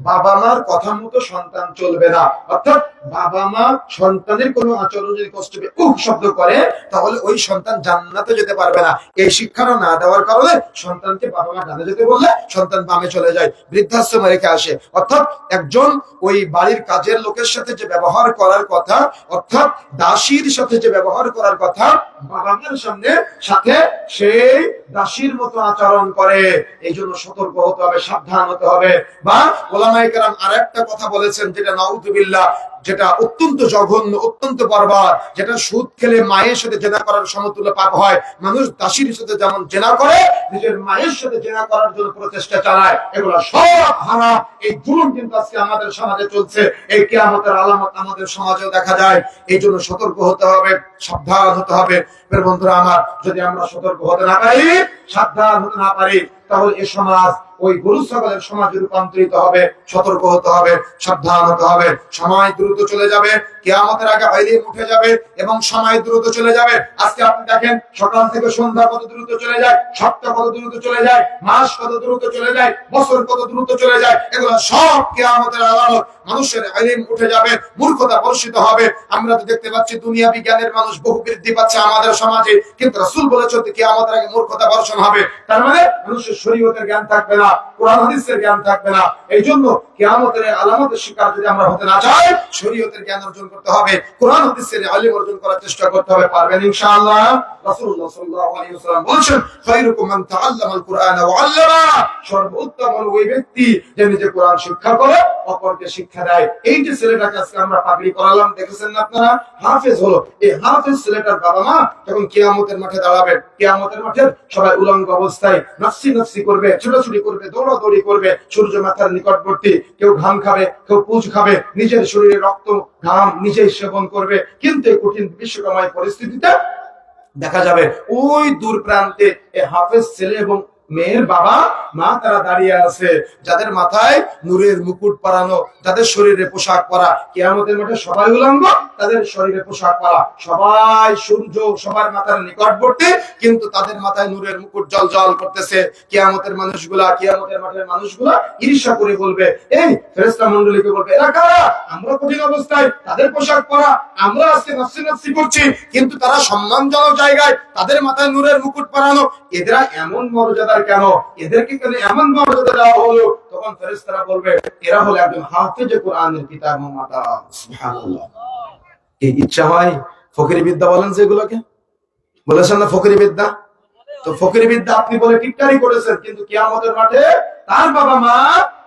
বাবা মার কথা মতো সন্তান চলবে না। অর্থাৎ বাবা মা সন্তানের কোনো আচরণ যদি কষ্ট পেয়ে উহ শব্দ করে, তাহলে ওই সন্তান জান্নাতে যেতে পারবে না। এই শিক্ষাটা না দেওয়ার কারণে সন্তানকে বাবা মা ডানে যেতে বললে সন্তান বামে চলে যায়, বৃদ্ধাশ্রমে রেখে আসে। অর্থাৎ একজন ওই বাড়ির কাজের লোকের সাথে যে ব্যবহার করার কথা, অর্থাৎ দাসীর সাথে যে ব্যবহার করার কথা, বাবা মার সাথে সেই দাসীর মতো আচরণ করে। এই জন্য সতর্ক হতে হবে, সাবধান হতে হবে। বা ওলামায়ে কেরাম আরেকটা কথা বলেছেন, যেটা নাউযুবিল্লাহ, যেটা অত্যন্ত জঘন্য, অত্যন্ত বর্বর, যেটা সুদ খেলে মায়ের সাথে জেনা করার সমতুল্য পাপ হয়। মানুষ দাসীর সাথে যেমন জেনা করে, নিজের মায়ের সাথে জেনা করার জন্য প্রচেষ্টা চালায়, এগুলো সব হারাম। এই জুলুম কিন্তু আজকে আমাদের সমাজে চলছে, এই কিয়ামতের আলামত আমাদের সমাজেও দেখা যায়। এই জন্য সতর্ক হতে হবে, সাবধান হতে হবে। বন্ধুরা আমার, যদি আমরা সতর্ক হতে না পারি, সাবধান হতে না পারি, তাহলে এ সমাজ ওই গরু ছাগলের সমাজে রূপান্তরিত হবে। সতর্ক হতে হবে, সাবধান হতে হবে। সময় দ্রুত চলে যাবে, কিয়ামতের আগে আইলিম উঠে যাবে এবং সময় দ্রুত চলে যাবে। আজকে আপনি দেখেন, সকাল থেকে সন্ধ্যা কত দ্রুত চলে যায়, সপ্তাহ কত দ্রুত চলে যায়, মাস কত দ্রুত চলে যায়, বছর কত দ্রুত চলে যায়। এগুলো সব কিয়ামতের আলামত। মানুষের ইলম উঠে যাবে, মূর্খতা বর্ষিত হবে। আমরা তো দেখতে পাচ্ছি দুনিয়া বিজ্ঞানের মানুষ বহু বৃদ্ধি পাচ্ছে আমাদের সমাজে, কিন্তু রাসূল বলেছেন কিয়ামতের আগে মূর্খতা বর্ষণ হবে। তার মানে মানুষের শরীয়তের জ্ঞান থাকবে না, কোরআন হাদিসের জ্ঞান থাকবে না। এই জন্য কিয়ামতের আলামতের শিকার যদি আমরা হতে না চাই, শরীয়তের জ্ঞান অর্জন করতে হবে, কোরআন হাদিসের ইলম অর্জন করার চেষ্টা করতে হবে। পারবেন ইনশাআল্লাহ। রাসূলুল্লাহ সাল্লাল্লাহু আলাইহি ওয়াসাল্লাম বলেছেন, খায়রুকুম মান তাআল্লামাল কুরআনা ওয়া আল্লামা, সর্বোত্তম হলো ওই ব্যক্তি যে নিজে কোরআন শিক্ষা করে অপরকে শিক্ষা দেয়। এই যে ছেলেটাকে আজকে আমরা পাগড়ি করালাম, দেখেছেন না আপনারা, হাফেজ হলো। এই হাফেজ ছেলেটার বাবা মা যখন কিয়ামতের মাঠে দাঁড়াবে, কিয়ামতের মাঠে সবাই উলঙ্গ অবস্থায় নাফসি নাফসি করবে, ছোটাছুটি করবে, দৌড়াদৌড়ি করবে, সূর্য মাথার নিকটবর্তী। কেউ ঘাম খাবে, কেউ পুঁজ খাবে, নিজের শরীরে রক্ত ঘাম নিজেই সেবন করবে। কিন্তু এই কঠিন বিশ্বকাময় পরিস্থিতিতে দেখা যাবে ওই দূর প্রান্তে হাফেজ ছেলে এবং মেয়ের বাবা মা তারা দাঁড়িয়ে আছে, যাদের মাথায় নূরের মুকুট পরানো, যাদের শরীরে পোশাক পরা। কিয়ামতের মাঠে সবাই উলঙ্গ, তাদের শরীরে পোশাক পরা, সবাই সূর্য সবার মাথার নিকটবর্তী, কিন্তু তাদের মাথায় নূরের মুকুট জল করতেছে। কিয়ামতের মাঠের মানুষগুলা ঈর্ষা করে বলবে, এই ফেরেশতা মণ্ডলীকে বলবে, এরা কারা? আমরা কঠিন অবস্থায়, তাদের পোশাক পরা, আমরা আজকে নাফসি নাফসি করছি, কিন্তু তারা সম্মানজনক জায়গায়, তাদের মাথায় নূরের মুকুট পরানো। এরা এমন মর্যাদার কেন? এদেরকে কেন এমন মর্যাদা দেওয়া হলো? তখন ফেরেশতারা বলবে, এরা হলো একজন হাফেজ কোরআনের কিতাব মুমাতা। সুবহানাল্লাহ। কি ইচ্ছা হয় ফকিরি বিদ্যা বলেন, যেগুলোকে বলেছেন না ফকিরি বিদ্যা, তো ফকির বিদ্যা আপনি বলে টিটকারি করেছেন, কিন্তু কিয়ামতের মাঠে তার বাবা মা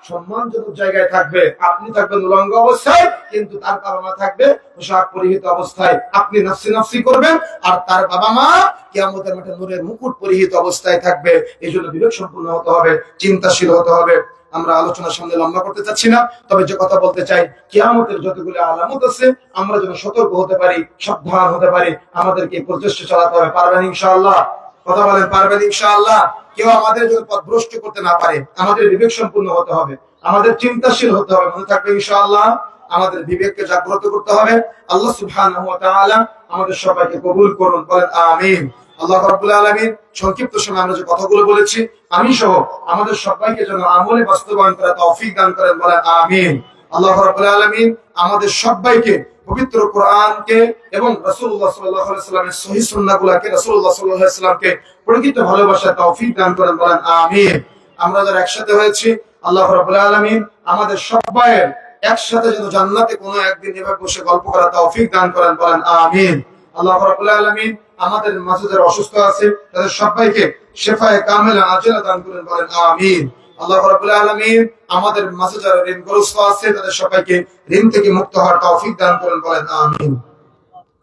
সম্মানজনক জায়গায় থাকবে, আপনি থাকবেন উলঙ্গ অবস্থায়, কিন্তু তার বাবা মা থাকবে পোশাক পরিহিত অবস্থায়। আপনি নাফসি নাফসি করবেন আর তার বাবা মা কিয়ামতের মাঠে নূরের মুকুট পরিহিত অবস্থায় থাকবে। এই জন্য বিবেক সম্পূর্ণ হতে হবে, চিন্তাশীল হতে হবে। আমরা আলোচনার সামনে লম্বা করতে চাচ্ছি না, তবে যে কথা বলতে চাই, কিয়ামতের যতগুলো আলামত আছে আমরা যেন সতর্ক হতে পারি, সাবধান হতে পারি, আমাদেরকে প্রচেষ্টা চালাতে হবে। পারবেন ইনশাআল্লাহ? কথা বলেন, পারবেন ইনশাআল্লাহ? কেউ আমাদের জন্য পথভ্রষ্ট করতে না পারে। আমাদের বিবেক সম্পূর্ণ হতে হবে, আমাদের চিন্তাশীল হতে হবে। মনে থাকবে ইনশাআল্লাহ, আমাদের বিবেককে জাগ্রত করতে হবে। আল্লাহ সুবহানাহু ওয়া তাআলা আমাদের সবাইকে কবুল করুন, বলেন আমিন। আল্লাহ রাব্বুল আলামিন সংক্ষিপ্ত সময়ে আমরা যে কথাগুলো বলেছি, আমি সহ আমাদের সবাইকে যেন আমলে বাস্তবায়ন করার তৌফিক দান করেন, বলেন আমিন। আল্লাহ রাব্বুল আলামিন আমাদের সবাইকে পবিত্র কোরআনকে এবং রাসূলুল্লাহ সাল্লাল্লাহু আলাইহি ওয়াসাল্লামের সহিহ সুন্নাহগুলোকে, রাসূলুল্লাহ সাল্লাল্লাহু আলাইহি ওয়াসাল্লামকে প্রকৃত ভালোবাসার তৌফিক দান করেন, বলেন আমিন। আমরা যারা একসাথে হয়েছি, আল্লাহ রাব্বুল আলামিন আমাদের সবাইয়ের একসাথে যেন জান্নাতে কোনো একদিন এভাবে বসে গল্প করার তৌফিক দান করেন, বলেন আমিন। আল্লাহ রাব্বুল আলামিন আমাদের মাঝে যারা অসুস্থ আছে তাদের সবাইকে শিফায়ে কামিলা আজিলা দান করেন, বলেন আমিন। আল্লাহ রাব্বুল আলামিন আমাদের মাঝে যারা ঋণগ্রস্ত আছে তাদের সবাইকে ঋণ থেকে মুক্ত হওয়ার তৌফিক দান করেন, বলেন আমিন।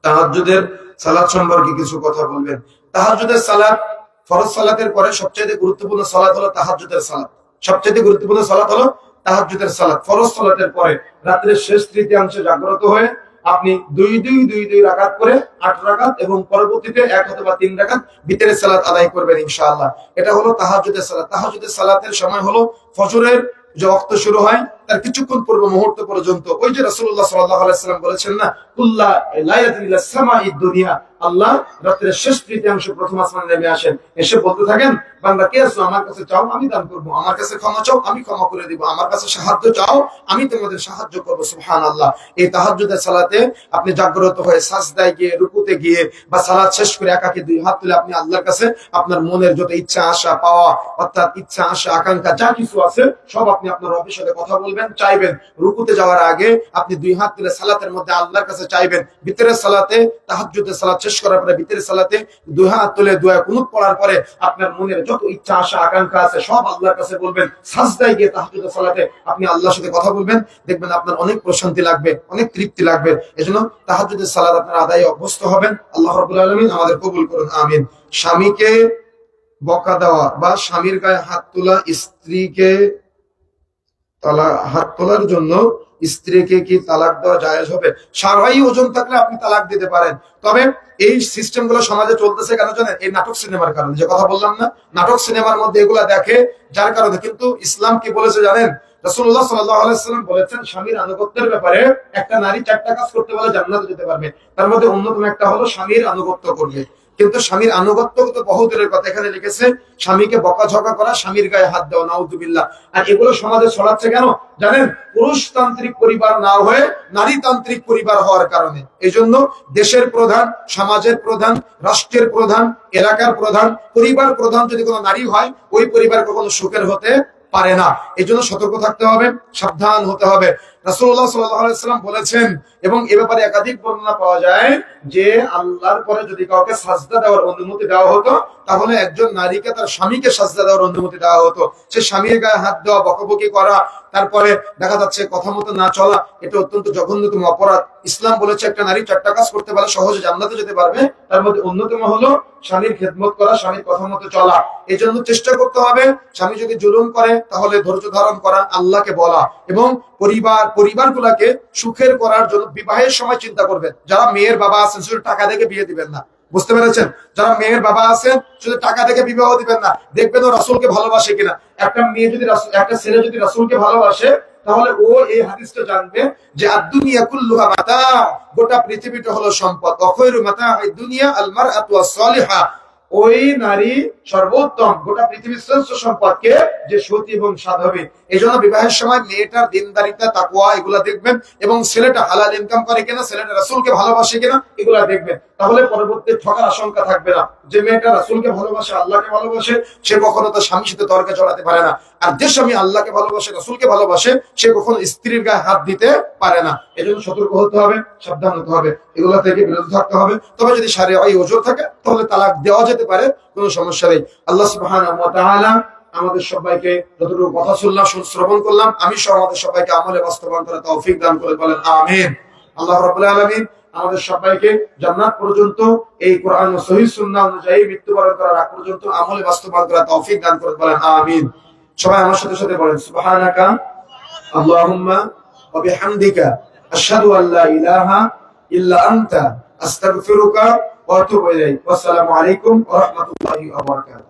তাহাজ্জুদের সালাত সম্পর্কে কিছু কথা বলবেন। তাহাজ্জুদের সালাত ফরজ সালাতের পরে সবচেয়ে গুরুত্বপূর্ণ সালাত হলো তাহাজ্জুদের সালাত। সবচেয়ে গুরুত্বপূর্ণ সালাত হলো তাহাজ্জুদের সালাত। ফরজ সালাতের পরে রাত্রের শেষ তৃতীয়াংশে জাগ্রত হয়ে আপনি 2-2-2-2 রাকাত করে 8 রাকাত এবং পরবর্তীতে 1 অথবা 3 রাকাত ভিতরের সালাত আদায় করবেন ইনশাআল্লাহ। এটা হলো তাহাজ্জুদের সালাত। তাহাজ্জুদের সালাতের সময় হলো ফজরের যে ওয়াক্ত শুরু হয় তার কিছুক্ষণ পূর্ব মুহূর্ত পর্যন্ত। ওই যে রাসূলুল্লাহ সাল্লাল্লাহু আলাইহি ওয়াসাল্লাম বলেছেন না, কুল্লা লাইলাতিন ইলা সামাঈদ দুনিয়া, আল্লাহ রাতের শেষ তৃতীয়াংশ প্রথম আসমানে নেমে আসেন, এসে বলতে থাকেন, বান্দা কে আছো? আমার কাছে চাও, আমি দান করব। আমার কাছে ক্ষমা চাও, আমি ক্ষমা করে দিব। আমার কাছে সাহায্য চাও, আমি তোমাদের সাহায্য করব। সুবহানাল্লাহ। এই তাহাজ্জুদের সালাতে আপনি জাগ্রত হয়ে সাজদায় গিয়ে, রুকুতে গিয়ে বা সালাত শেষ করে একাকী 2 হাত তুলে আপনি আল্লাহর কাছে আপনার মনের যত ইচ্ছা আশা পাওয়া, অর্থাৎ ইচ্ছা আশা আকাঙ্ক্ষা যা কিছু আছে সব আপনি আপনার রবের সাথে কথা বলবেন, চাইবেন। রুকুতে যাওয়ার আগে আপনি 2 হাত তুলে সালাতের মধ্যে আল্লাহর কাছে চাইবেন। ভিতরের সালাতে তাহাজ্জুদের সালাত শেষ করার পরে ভিতরের সালাতে 2 হাত তুলে দোয়া কুনুত পড়ার পরে আপনার মনের যত ইচ্ছা আশা আকাঙ্ক্ষা আছে সব আল্লাহর কাছে বলবেন। সাজদায় গিয়ে তাহাজ্জুদের সালাতে আপনি আল্লাহর সাথে কথা বলবেন, দেখবেন আপনার অনেক প্রশান্তি লাগবে, অনেক তৃপ্তি লাগবে। এজন্য তাহাজ্জুদের সালাত আপনারা আদায়ে অভ্যস্ত হবেন। আল্লাহ রাব্বুল আলামিন আমাদের কবুল করুন, আমিন। স্বামীকে বকা দেওয়া বা স্বামীর গায়ে হাত তোলা, স্ত্রীকে হাত তোলার জন্য স্ত্রীকে কি তালাক দেওয়া জায়েজ হবে? শারঈ ওজন থাকলে আপনি তালাক দিতে পারেন। তবে এই সিস্টেম গুলো সমাজে চলতেছে কেন জানেন? এই নাটক সিনেমার কারণে। যে কথা বললাম না, নাটক সিনেমার মধ্যে এগুলা দেখে, যার কারণে। কিন্তু ইসলাম কি বলেছে জানেন? রাসূলুল্লাহ সাল্লাল্লাহু আলাইহি ওয়াসাল্লাম বলেছেন, স্বামীর আনুগত্যের ব্যাপারে একটা নারী 4টা কাজ করতে বলে জান্নাতে যেতে পারবে। তার মধ্যে অন্যতম একটা হলো স্বামীর আনুগত্য করবে। কিন্তু স্বামীর আনুগত্য তো বহুদূরের কথা। এখানে লিখেছে স্বামীকে বকাঝকা করা, স্বামীর গায়ে হাত দেওয়া, নাউযুবিল্লাহ। আর এগুলো সমাজে ছড়াচ্ছে কেন জানেন? পুরুষতান্ত্রিক পরিবার না হয়ে নারীতান্ত্রিক পরিবার হওয়ার কারণে। এই জন্য দেশের প্রধান, সমাজের প্রধান, রাষ্ট্রের প্রধান, এলাকার প্রধান, পরিবার প্রধান যদি কোনো নারী হয়, ওই পরিবার কখনো সুখের হতে পারে না। এই জন্য সতর্ক থাকতে হবে, সাবধান হতে হবে। রাসূলুল্লাহ সাল্লাল্লাহু আলাইহি ওয়াসাল্লাম বলেছেন, এবং এ ব্যাপারে একাধিক বর্ণনা পাওয়া যায়, যে আল্লাহর পরে যদি কাউকে সাজদা দেওয়ার অনুমতি দেওয়া হতো, তাহলে একজন নারীকে তার স্বামীকে সাজদা দেওয়ার অনুমতি দেওয়া হতো। সে স্বামীর গায়ে হাত দেওয়া, বকাবকি করা, তারপরে দেখা যাচ্ছে কথা মতো না চলা, এটা অত্যন্ত জঘন্যতম অপরাধ। ইসলাম বলেছে একটা নারী 4টা কাজ করতে পারে, সহজে জান্নাতে যেতে পারবে। তার মধ্যে অন্যতম হলো স্বামীর খেদমত করা, স্বামীর কথা মতো চলা। এই জন্য চেষ্টা করতে হবে, স্বামী যদি জুলুম করে তাহলে ধৈর্য ধারণ করা, আল্লাহকে বলা, এবং পরিবারগুলোকে সুখের করার জন্য বিবাহের সময় চিন্তা করবেন। যারা মেয়ের বাবা আছেন শুধু টাকা দেখে বিয়ে দিবেন না, বুঝতে পেরেছেন? যারা মেয়ের বাবা আছেন শুধু টাকা দেখে বিবাহ দিবেন না, দেখবেন ও রাসূলকে ভালোবাসে কিনা। একটা মেয়ে যদি একটা ছেলে যদি রাসূলকে ভালোবাসে, তাহলে ও এই হাদিসটা জানবে যে আদ-দুনিয়া কুল্লুহা মাতা, গোটা পৃথিবীটা হলো সম্পদ। অখৈরু মাতা'আদ দুনিয়া আল মারআতু আস-সালিহা, ওই নারী সর্বোত্তম, গোটা পৃথিবীর শ্রেষ্ঠ সম্পদকে যে সতী এবং সাধবী। এই জন্য বিবাহের সময় মেয়েটার দিনদারিতা, তাকওয়া এগুলা দেখবেন, এবং ছেলেটা হালাল ইনকাম করে কিনা, ছেলেটা রাসূলকে ভালোবাসে কিনা এগুলা দেখবেন। তাহলে পরবর্তী ঠকার আশঙ্কা থাকবে না। যে মেয়েটা রাসূলকে ভালোবাসে, আল্লাহকে ভালোবাসে, সে কখনো তার স্বামীর সাথে তর্কে জড়াতে পারে না। আর যে স্বামী আল্লাহকে ভালোবাসে, রাসূলকে ভালোবাসে, সে কখনো স্ত্রীর গায়ে হাত দিতে পারে না। এজন্য সতর্ক হতে হবে, সাবধান হতে হবে, এগুলো থেকে বিরত থাকতে হবে। তবে যদি শারঈ ওজর থাকে তাহলে তালাক দেওয়া যেতে পারে, কোনো সমস্যা নেই। আল্লাহ সুবহানাহু ওয়া তাআলা আমাদের সবাইকে যতটুকু কথা শুনলাম, শ্রবণ করলাম, আমি সহ আমাদের সবাইকে আমলে বাস্তবায়ন করার তৌফিক দান করে বলেন আমিন। আল্লাহ রাব্বুল আলামিন আমাদের সবাইকে জান্নাত পর্যন্ত এই কোরআন ও সহিহ সুন্নাহ অনুযায়ী মৃত্যুবরণ করার আগ পর্যন্ত আমলে বাস্তবায়ন করার তৌফিক দান করে বলেন আমিন। সবাই আমার সাথে সাথে বলেন সুবহানাকা আল্লাহুম্মা ওয়া বিহামদিকা আশহাদু আল্লা ইলাহা ইল্লা আনতা আস্তাগফিরুকা ওয়া আতুবু ইলাইক। ওয়া আসসালামু আলাইকুম ওয়া রাহমাতুল্লাহি ওয়া বারাকাতুহু।